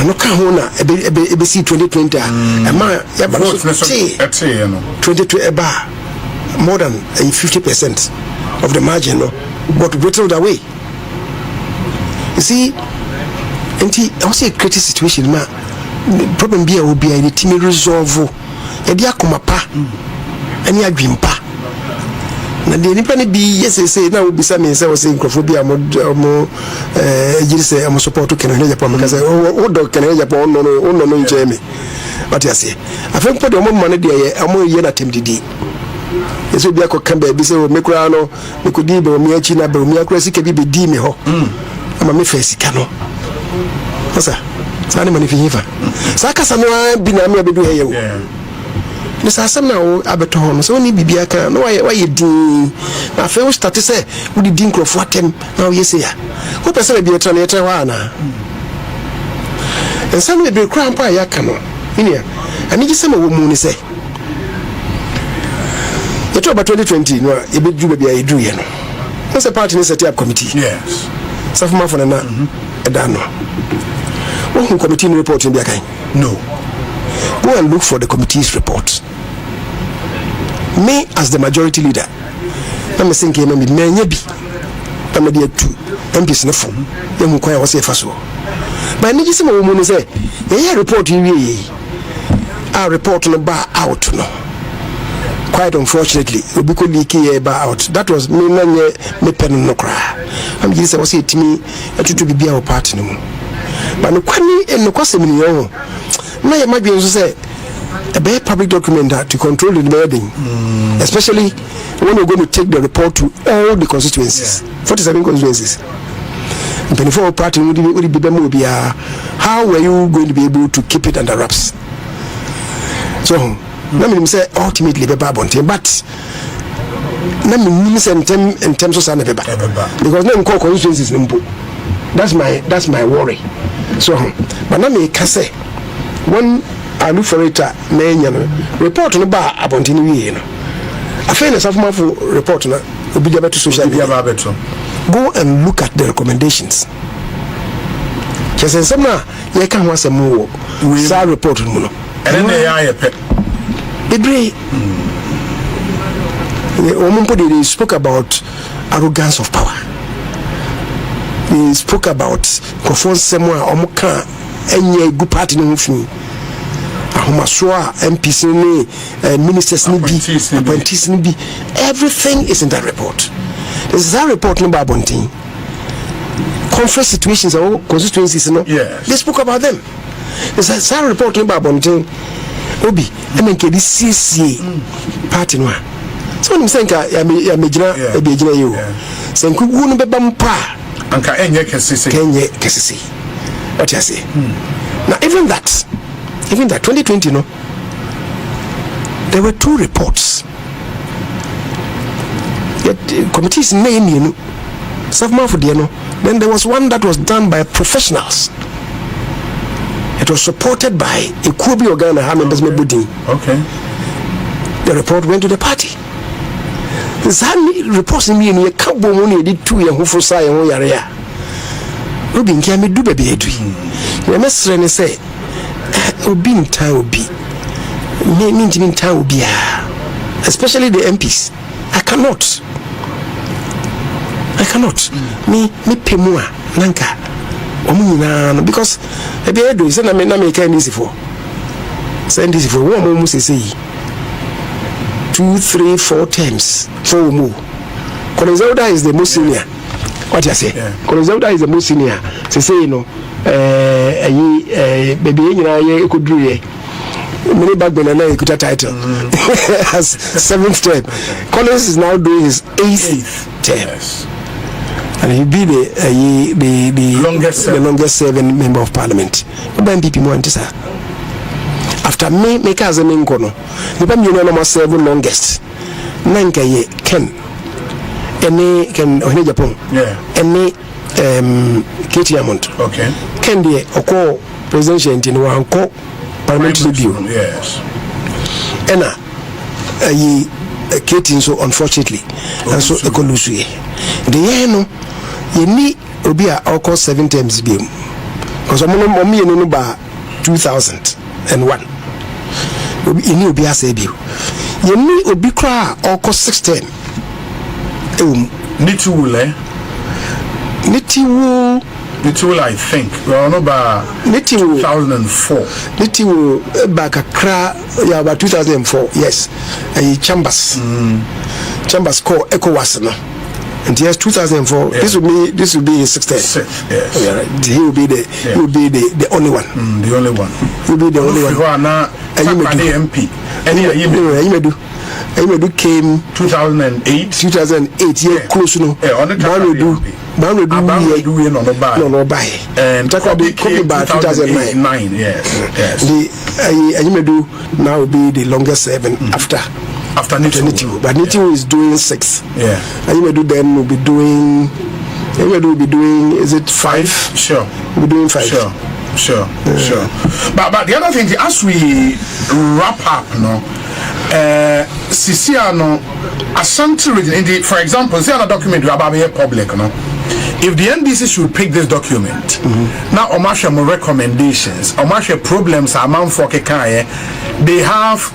[SPEAKER 1] no can hona ebe see 2020 ma ya ba so 22 eba more than 50% of the margin no but whittled away. You see, and I was a critical situation. Ma problem be will be a team resolve. A dia kuma pa, and ya dream pa. Na the independent be yes, say now will be some was saying crophobia more you say I'm support to Canada because oh dog can Agyapong no Jamie. What you say? I think put the money there, I'm more yen at him didi. Yes, we be a cockambe, be so Micrano, Micudibo, Miachina, Miacrasi can be dimi ho. I'm a me face cano. What's that? Sandy Manifiva. Sakasano, Binamia be doing. Miss Assam now, Aberton, so only Bibiaka, no, why you do. My first start to say, would you drink of what him now? Yes, yeah. What person be a Tranetrawana? And some may be crown pie, Yakano. In here, and you some woman say. The trouble 2020, no, a bit do be a dream. What's a party in the set up committee? Yes. Safma for a dano. What who committee report in Biakai? No. Go and look for the committee's report. Me as the majority leader, I'm thinking maybe maybe I'm there too. MPs no phone. You who quite was a faso. But I need some woman say, yeah, report you. Our report on the bar out no. Quite unfortunately, we could leak bar out. That was me pen no cry. I'm just was it to me to be our partner. But no quani and no question yo. Now you might be able to say a bad public document that to control the building, especially when you're going to take the report to all the constituencies, 47 constituencies. And 24 party would be the how were you going to be able to keep it under wraps? So let me say ultimately the Babonte, but let me say in terms of San because no constituencies. That's my worry. So, but let me say. When I look for it, report on the bar about in the I feel a sophomore report will be able to social media. Go and look at the recommendations. Just in some you can want some more. We saw report on Muno. And then they are a pet. They spoke about arrogance of power. They spoke about conform somewhere or Muka. Any good party no fin. Ahomasoa MPs ni ministers ni bi appointees ni bi. Everything is in that report. There's that report no Babontin. Conference situations or constituencies no. Yes. They spoke about them. There's that report no Babontin. Obi MNKD CC party no. So I'm saying ya mejina e be gina yo. Sen kugu no beba mpa. Anka enye kesisi. What you say? Now even that 2020 no, there were two reports. Yet committees name you know, then there was one that was done by professionals. It was supported by a Kubi Ogana members Budin. Okay. The report went to the party. The reports in me and you can't go money did 2 years who for say area. Rubin can me do baby edui. You must say obi in town obi. Me in town obi especially the MPs. I cannot. Me pemua nanka. Omu because baby edu say na me can easy for. Send this for one more say 2, 3, 4 times. 4 more. Korezelda is the most senior. What you say? Korezelda is the most senior. Say you know, baby, you know, you could do it. Many back then, I could title as 7th term. Collins is now doing his 8th term, and he'll be the longest serving member of parliament. After me, make as a main corner. The Bam Union 7 longest. Nanka ye Ken. Any Ken Agyapong. Any Kyei Mensah. Okay. Ken de Oko presidential in one co parliamentary bill. Yes. Ena ye Kyei so unfortunately and so ecolusue. The yeno ye ni obia Oko 7 times bill. Because omo no ba 2001. You knew be a bill. You knew obi cry or cost 16. Nitiwule, I think. Well, no, but 2004. Nitiwu back a cry, yeah, about 2004. Yes, a Chambers. Chambers call Echo Wasana. And yes, 2004.
[SPEAKER 2] Yeah.
[SPEAKER 1] This will be his 6th.
[SPEAKER 2] Yes.
[SPEAKER 1] Yeah, right. He will be the only one.
[SPEAKER 2] The only one.
[SPEAKER 1] He will be the only one.
[SPEAKER 2] MP.
[SPEAKER 1] Ayimedu came
[SPEAKER 2] 2008.
[SPEAKER 1] 2008. Yeah, close no. Man do no buy.
[SPEAKER 2] And
[SPEAKER 1] Kobe by 2009.
[SPEAKER 2] Yes.
[SPEAKER 1] The Ayimedu now will be the longest serving after Nitu. But Nitu is doing 6.
[SPEAKER 2] Yeah.
[SPEAKER 1] Ayimedu then will be doing. Is it 5?
[SPEAKER 2] Sure.
[SPEAKER 1] We'll be doing 5.
[SPEAKER 2] Sure. But the other thing, as we wrap up, Sisiano, Ashanti region, for example, say on a document you about here public, if the NDC should pick this document, now Omasha more recommendations, Omasha problems are among for Kekaye, they have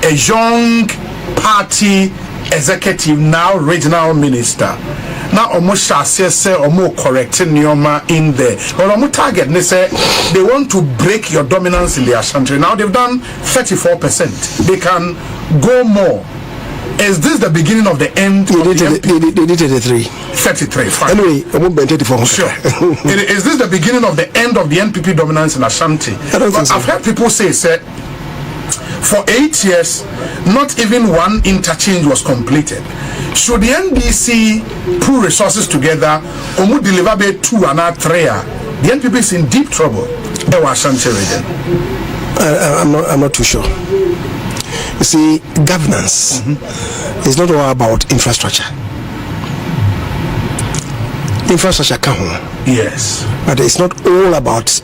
[SPEAKER 2] a young party executive, now regional minister. Now almost say or more correcting Nyoma in there. Or almost target they say they want to break your dominance in the Ashanti. Now they've done 34%. They can go more. Is this the beginning of the end? They did
[SPEAKER 1] 33.
[SPEAKER 2] 33, fine.
[SPEAKER 1] Anyway, I won't be 34.
[SPEAKER 2] Sure. Is this the beginning of the end of the NPP dominance in Ashanti?
[SPEAKER 1] I don't think so.
[SPEAKER 2] I've heard people say for 8 years, not even one interchange was completed. Should the NDC pull resources together or would deliver 2 and 3? The NPP is in deep trouble. Ashanti region.
[SPEAKER 1] I'm not too sure. You see, governance is not all about infrastructure. Infrastructure can hold.
[SPEAKER 2] Yes.
[SPEAKER 1] But it's not all about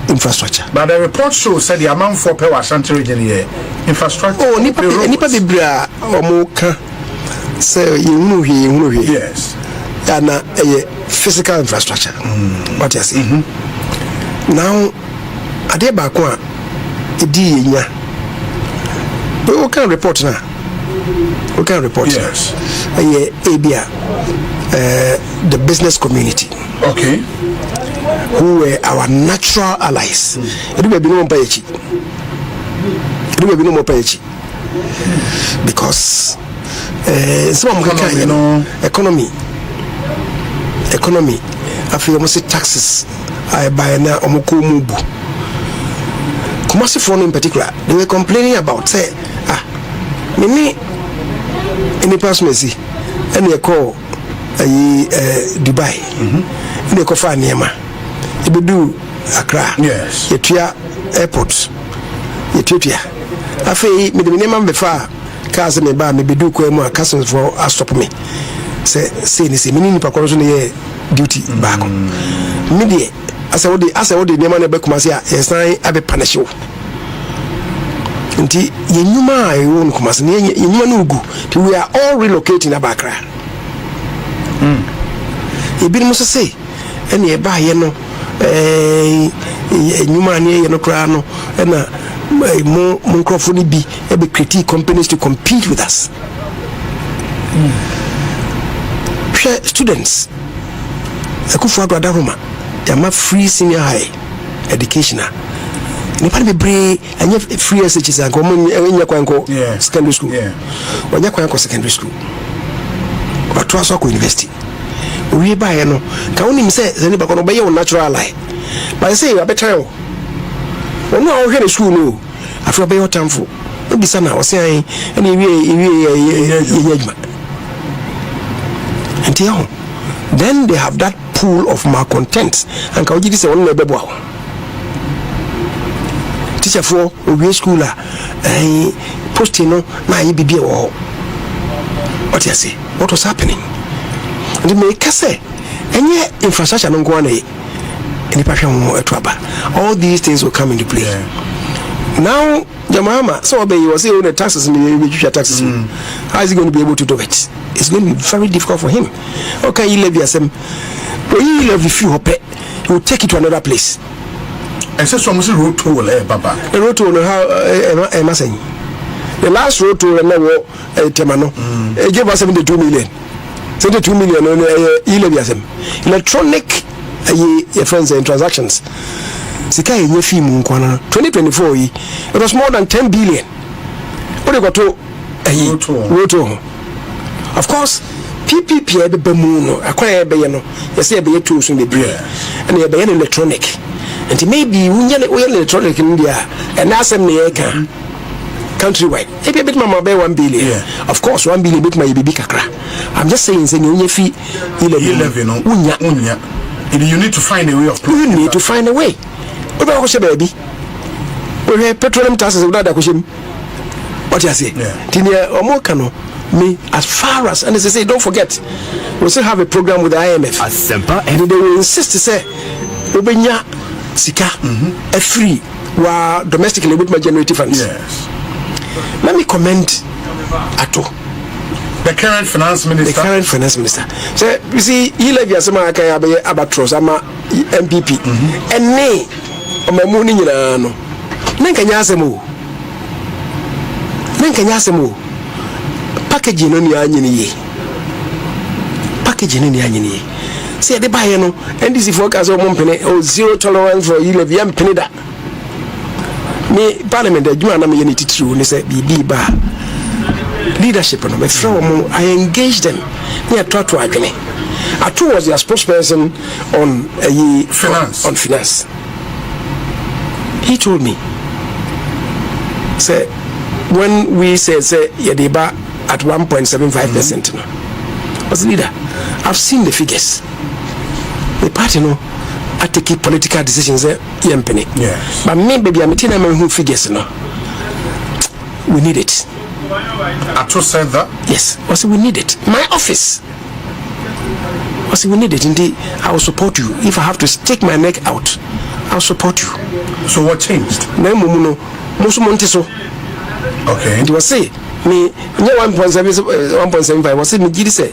[SPEAKER 1] infrastructure.
[SPEAKER 2] But the report shows that the amount for Ashanti region here, infrastructure.
[SPEAKER 1] Oh, nipa bibra omoka say you here.
[SPEAKER 2] Yes.
[SPEAKER 1] And physical infrastructure. What you say? Now, ade ba ko a edi nya. We can report now. We can report.
[SPEAKER 2] Yes.
[SPEAKER 1] ABA, the business community.
[SPEAKER 2] Okay.
[SPEAKER 1] Who were our natural allies. Because some economy I feel almost taxes I buy now omubu. Kumasi phone in particular, they were complaining about say me any person see any call Dubai any call for Niema do Accra.
[SPEAKER 2] Yes.
[SPEAKER 1] Yetua airport. Ethiopia. Afei me de name be fa cars me ba me be do ko mu customs for stop me. Say ni say me ni pa ko so ne duty back. Me de asa wo de name na be kuma say yesan abe punish wo. Nti yenyuma e won kuma say yenyuma no ugu. We are all relocating Abakra. Ebi mo say ene e ba ye no nyuma ne ye no kra no na mo microphone bi e be critique companies to compete with us. Students akufu agrada Roma yama free senior high education ni pa be bre anya free SHS anko mo nya kwanko secondary school wanya kwanko secondary school watu aso ko university we ba ye no ka woni mi say zani ba ko no be ye natural lie but say you better o no o here school no afro be your tamfo obi sana o say ani we until then they have that pool of malcontent and ka oji say won no bebo teacher for we school posting no na yi bibie wo what you say what was happening and me ka say any infrastructure no go na all these things will come into play. Now Jamama so obey you say the taxes taxes how is he going to be able to do it? It's going to be very difficult for him. Okay, you levy as him you levy few hope he will take it to another place.
[SPEAKER 2] And so some road toll Baba.
[SPEAKER 1] The road toll how am I saying? The last road toll Temano gave us 72 million. 72 million on levy as him. Electronic your friends and transactions. Sika yenye fee mu nkwana 2024 it was more than 10 billion. What you got to roto. Of course PPP be mu no akwa be ye no yesi be tools in the brain and ye be electronic and maybe we electronic in India and asem ne ye kan countrywide e be bit mama be 1 billion of course 1 billion bit my baby kakra I'm just saying say you fi 11
[SPEAKER 2] no unya you need to find a way of
[SPEAKER 1] you need to find a way oba ko she baby we petroleum taxes we da ko she what you say tinia omo kano me as far as and they say don't forget we still have a program with the IMF and they will insist to say obenya sika a free wa domestically with my generative funds.
[SPEAKER 2] Yes,
[SPEAKER 1] let me comment Ato,
[SPEAKER 2] the current finance minister.
[SPEAKER 1] So you see he levy asema kai abatros ama MPP ene omamuni nyina no nenkanya asemo package no ni anyini ye see the buy no NDC focus on company or zero tolerance for you levy am penida me parliament adwuma na me ye titru ne say bibi ba leadership no me throw I engage them near to adwene Atu was their spokesperson on finance. He told me say when we say yedeba at 1.75% no as leader I've seen the figures the party no I take political decisions yempene but me baby I'm telling you who figures no we need it.
[SPEAKER 2] Atu said that
[SPEAKER 1] yes also we need it my office also we need it indeed I will support you if I have to stick my neck out I'll support you.
[SPEAKER 2] So what changed?
[SPEAKER 1] Na mumu musu monteso.
[SPEAKER 2] Okay.
[SPEAKER 1] It was say me 1.75 was say me gidi say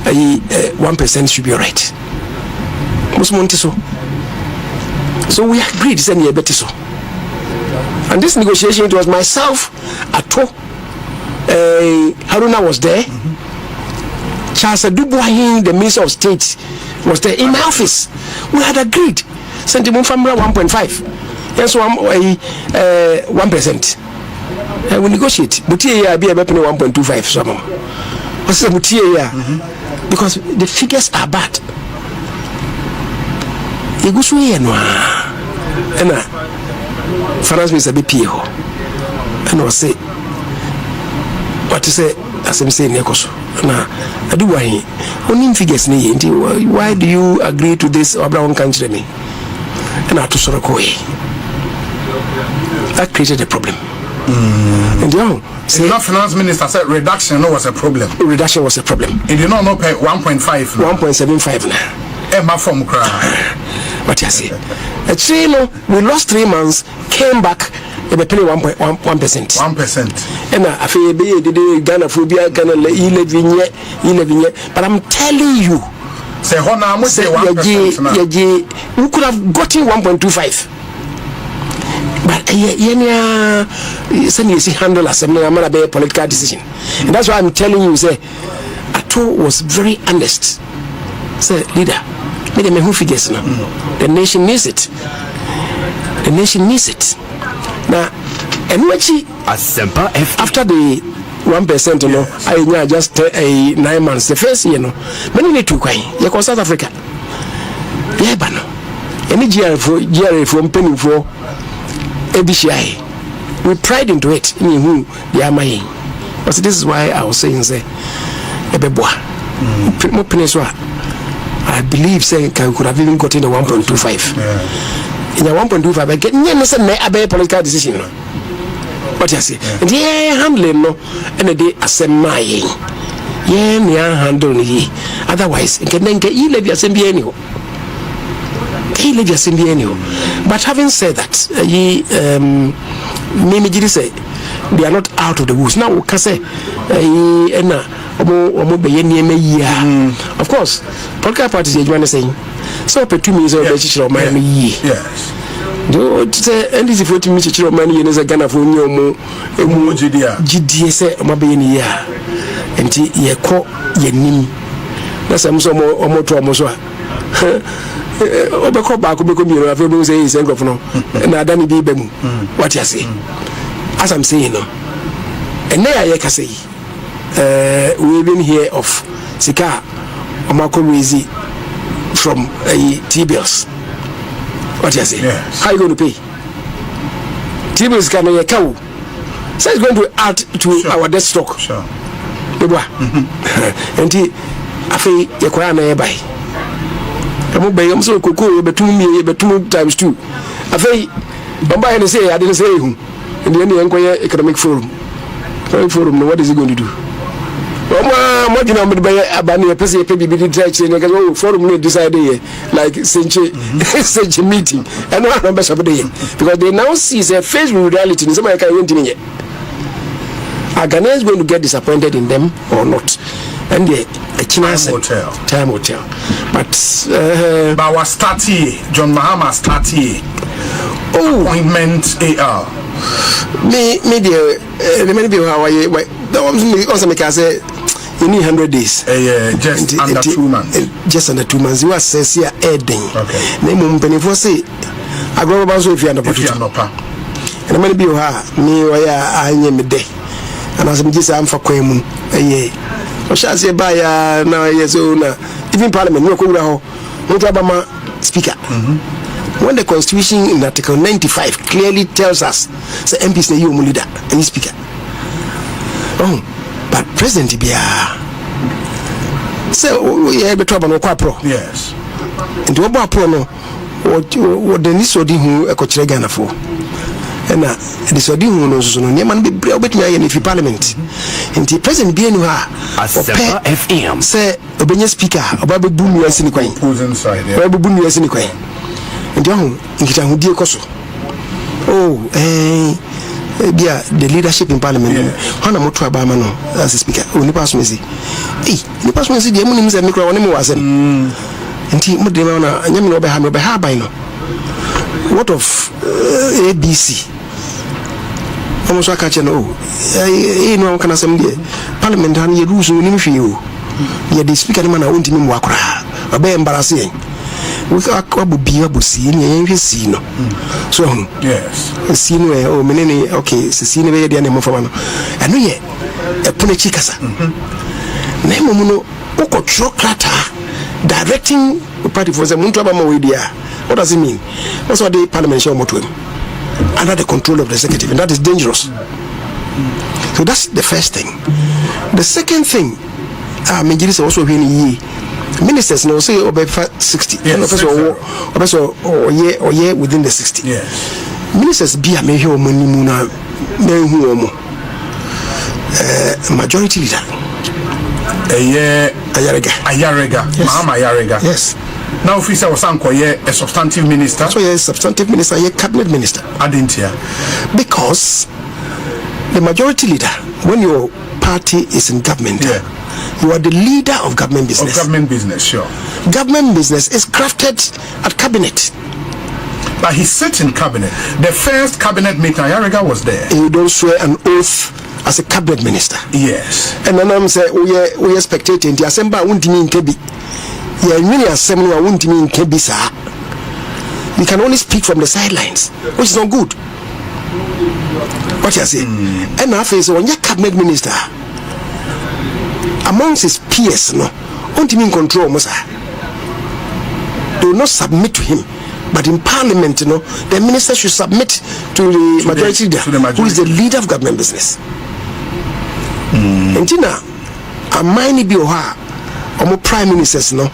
[SPEAKER 1] 1% should be alright. Musu monteso. So we agreed say me better so. And this negotiation it was myself Ato Haruna was there. Charles Adubuahin, the Minister of State, was there in my office. We had agreed. Sentiment from 1.5. Yes, 1%. We negotiate. But here be a 1.25. Some. What's the because the figures are bad. You go through and finance minister be PO. And I say, what to say? As I'm saying, now, I do why only figures why do you agree to this or brown country me? And I to sort of go away. That created a problem. And
[SPEAKER 2] say the finance minister said reduction was a problem.
[SPEAKER 1] Reduction was a problem.
[SPEAKER 2] He did not pay 1.5
[SPEAKER 1] 1.75 now.
[SPEAKER 2] Emma from cry.
[SPEAKER 1] What you say? We lost 3 months, came back. They pay 1%.
[SPEAKER 2] 1%.
[SPEAKER 1] And I feel the Ghana phobia, Ghana but I'm telling you,
[SPEAKER 2] say Hona must say
[SPEAKER 1] 1%. We could have gotten 1.25. But handle as a political decision. And that's why I'm telling you, say Ato was very honest. Say leader, make them who figures now. The nation needs it. The nation needs it. Now, and after the 1%, I just 9 months. The first year, many need to cry. You go South Africa. Yeah, but no. Any GRA from penny for ABCI. We pride into it. Who they are my. But this is why I was saying, say, Ebeboa. I believe saying I could have even gotten the 1.25. In the 1.25, I get a political decision. What you say? And handling no, and a day as a my handle ye. Otherwise, it can then get you live your symbianio. But having said that, Mimi say they are not out of the woods. Now, we can say, of course, political parties are saying, so for 2 minutes of the money.
[SPEAKER 2] Yes.
[SPEAKER 1] Do and is if you meet your money in a Ghana for you, GDS, Mabini, and ye call ye nim. That's some more to almost. Obeko back will become your available say is Engofno, and I don't be bem. What you say? As I'm saying, no, and there I can say, we've been here of sika omako raise from T-bills. What you say?
[SPEAKER 2] Yes.
[SPEAKER 1] How are you going to pay? T-bills can be a cow. So it's going to add to our debt stock.
[SPEAKER 2] Sure.
[SPEAKER 1] And I feel you can't buy. I'm so cool, but 2 million, but 2 times 2. I feel Bamba and say I didn't say who. In the end, the economic forum. What is he going to do? What you know about the person pay BD forum decided like Senche meeting and one numbers of the day because they now see a face reality in somebody can win yet. Are Ghanaians going to get disappointed in them or not? And the time will tell. But
[SPEAKER 2] our starty John Mahama starty appointment AR.
[SPEAKER 1] Me the maybe how I also make us say you need 100 days.
[SPEAKER 2] Just under 2 months.
[SPEAKER 1] Just under 2 months. You are says here adding.
[SPEAKER 2] Okay.
[SPEAKER 1] Name penny for say I go about so if you are not and many be me I me day. And as I'm just for Quemu, I shall say by now years old. Even Parliament, no Obama speaker. When the Constitution in Article 95 clearly tells us, the MPs say you leader and speaker. Oh, but President Bia. So we have a trouble no pro.
[SPEAKER 2] Yes.
[SPEAKER 1] And to about pro no, what the Nisodi who a coach Ghana for. And the Sodi who knows no Yaman be brought me in if Parliament. And the President Bia no FM say Obenya speaker, Obabu Boom US in the coin.
[SPEAKER 2] Who's inside there?
[SPEAKER 1] Obabu Boom US in the coin. And John, in Kitangudia Koso. Oh, the leadership in Parliament. Hana Motra Bamano as a speaker. Oh, Nipas Messi. The person is the Munim and Micro was and he would demand a Yamin Obaham Baharbino. What of ABC? Almost I catch an no can assembly. Parliament and you lose you. Yet the speaker man I won't even walk. A very embarrassing. We can't be able to see any scene. So,
[SPEAKER 2] yes,
[SPEAKER 1] a scene where, oh, many, okay, it's a scene where the animal for one. And we a Punachicasa. Nemono, Oko Chocrata, directing the party for the Muntabama idea. What does it mean? That's what the parliament show more to him. Under the control of the executive, and that is dangerous. So that's the first thing. The second thing, Menjiris also when ministers no say over 60.
[SPEAKER 2] Yes,
[SPEAKER 1] or year within the 60.
[SPEAKER 2] Yes.
[SPEAKER 1] Ministers be a measure money muna majority leader.
[SPEAKER 2] Ayarega.
[SPEAKER 1] Yes.
[SPEAKER 2] Mahama Ayarega.
[SPEAKER 1] Yes.
[SPEAKER 2] Now officer was a substantive minister.
[SPEAKER 1] So a substantive minister, a cabinet minister.
[SPEAKER 2] I didn't hear.
[SPEAKER 1] Because the majority leader, when your party is in government, you are the leader of government business.
[SPEAKER 2] Of government business, sure.
[SPEAKER 1] Government business is crafted at cabinet.
[SPEAKER 2] But he sits in cabinet. The first cabinet meeting, Ayarega was there.
[SPEAKER 1] You don't swear an oath as a cabinet minister.
[SPEAKER 2] Yes.
[SPEAKER 1] And then I'm saying, we are spectating. The assembly won't mean Kebi. Yeah, many assembly won't mean Kebi, sir. You can only speak from the sidelines, which is not good. What you say? And now, when you're cabinet minister, amongst his peers, no, won't mean control, Musa. They will not submit to him. But in parliament, you know, the minister should submit to the majority leader, who is the leader of government business. And Tina, a mighty be or prime ministers, no,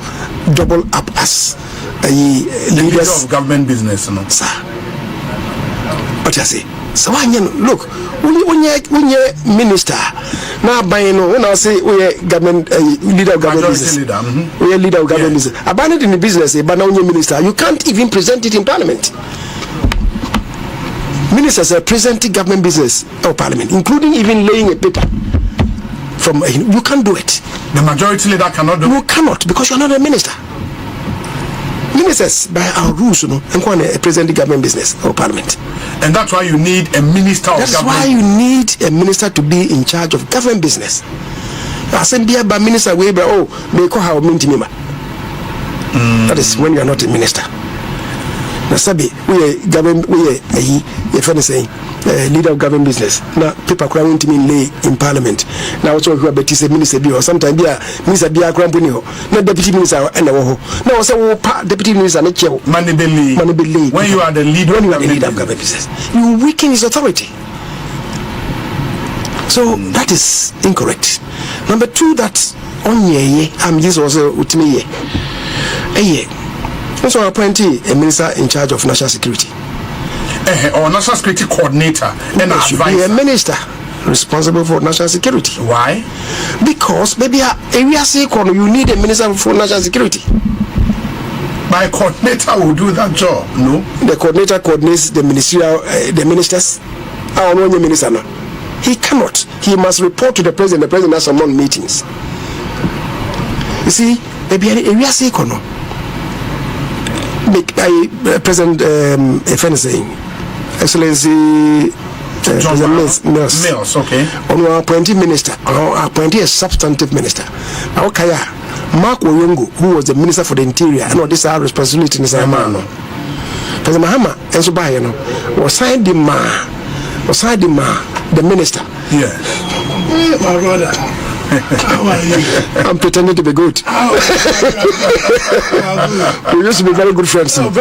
[SPEAKER 1] double up as a leaders
[SPEAKER 2] of government business, no,
[SPEAKER 1] sir. What I say? So look, when you minister now by when I say we are government leader of government business, we are leader of government business. Abandoned in the business, but now you minister, you can't even present it in parliament. Ministers are presenting government business or parliament, including even laying a paper. From you can't do it.
[SPEAKER 2] The majority leader cannot do it.
[SPEAKER 1] You cannot because you are not a minister. Ministers, by our rules, you know, and present the government business or parliament.
[SPEAKER 2] And that's why you need a minister of government.
[SPEAKER 1] That's why you need a minister to be in charge of government business. I said, be a minister, we they call how mean to me. That is when you are not a minister. Nasabi, we government, we leader of government business. Now, people crying to me lay in parliament. Now, also, who are Betty Minister or sometimes be a Minister Bia Crampinio, not deputy minister and a woho. Now, also, deputy minister, not you. Money believe.
[SPEAKER 2] When you are the leader,
[SPEAKER 1] of government business, you weaken his authority. So, that is incorrect. Number two, that on ye, I'm just also with me. Also appointee a minister in charge of national security.
[SPEAKER 2] Or national security coordinator and
[SPEAKER 1] should be a minister responsible for national security.
[SPEAKER 2] Why?
[SPEAKER 1] Because maybe area say you need a minister for national security.
[SPEAKER 2] My coordinator will do that job. No,
[SPEAKER 1] the coordinator coordinates the ministerial, the ministers. I don't know the minister. No, he cannot. He must report to the president. The president has some meetings. You see, maybe area say no. President Excellency President
[SPEAKER 2] Mills, okay.
[SPEAKER 1] On our appointed minister, or appointed a substantive minister. Our Kaya Mark Oyongo, who was the minister for the interior, and all this our responsibility in this man. President Mahama, and so by was signed the minister.
[SPEAKER 2] Yeah.
[SPEAKER 3] My brother. How are you?
[SPEAKER 1] I'm pretending to be good. We used to be very good friends.
[SPEAKER 3] Friends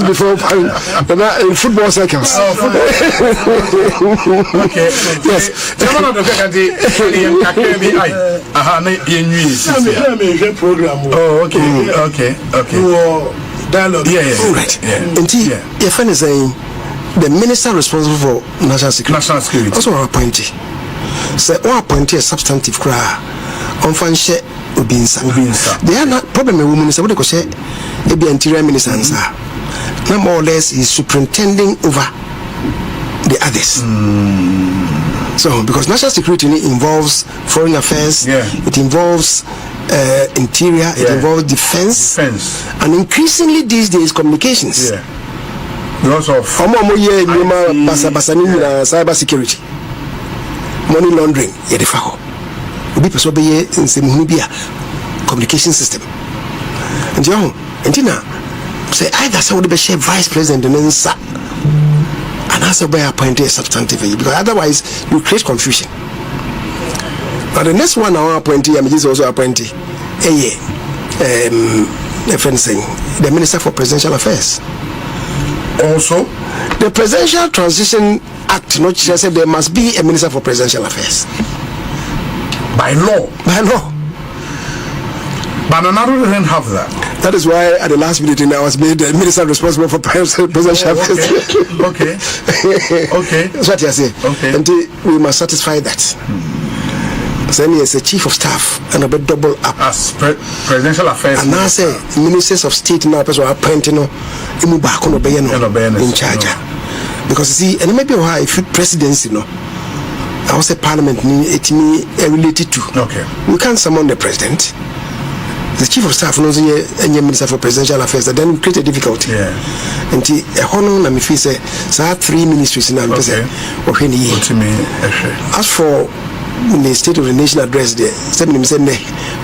[SPEAKER 1] before in football circles.
[SPEAKER 2] Okay. Yes. Oh, okay. Dialogue.
[SPEAKER 1] Yeah. Right. Until your friend is saying the minister responsible for national security. Also our appointee. So our appointee a substantive cry on fanshare Ubinsa. They are not problem with women, so what they say the interior minister answer. No more or less is superintending over the others. So because national security involves foreign affairs, it involves interior, it involves defense, and increasingly these days communications.
[SPEAKER 2] Because of
[SPEAKER 1] cyber security, money laundering, communication system. And say either so would be vice president and then and also by appointed substantively, because otherwise you create confusion. But the next one our appointee, I'm just also appointee the Minister for Presidential Affairs.
[SPEAKER 2] Also,
[SPEAKER 1] the Presidential Transition Act not just said there must be a Minister for Presidential Affairs.
[SPEAKER 2] By law. But another didn't have that.
[SPEAKER 1] That is why at the last meeting I was made the minister responsible for presidential affairs.
[SPEAKER 2] Okay.
[SPEAKER 1] That's what I say.
[SPEAKER 2] Okay.
[SPEAKER 1] And we must satisfy that. Then he is a chief of staff and a bit double up
[SPEAKER 2] as presidential affairs.
[SPEAKER 1] And now say ministers of state now person are appointing in charge. Because you see, and maybe if presidency I will say parliament it related to.
[SPEAKER 2] Okay.
[SPEAKER 1] We can't summon the president. The chief of staff knows any minister for presidential affairs, then we create a difficulty. And the honor and if we say 3 ministries in as for the State of the Nation address there,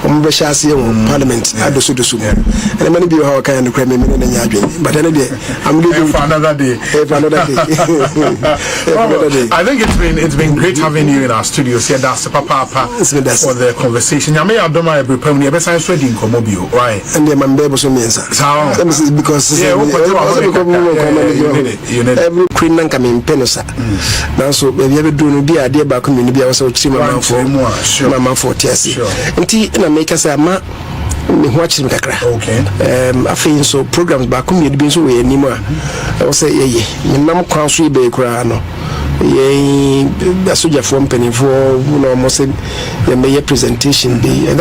[SPEAKER 1] Parliament and many people how can but anyway, I'm leaving
[SPEAKER 2] for another day. I think it's been great having you in our studios here. That's Papa for the conversation. I may have done my permanent besides trading Comobio, right?
[SPEAKER 1] And the man because every queen and come in Penosa. Now so we have do be a dear back community also Mama for TSC. And tea and I make us a ma watch him kakra.
[SPEAKER 2] Okay.
[SPEAKER 1] I feel so programs back home you'd been so way anymore. I will say ye nam cross we be crano. Ye a soldier from penny for almost a presentation be and that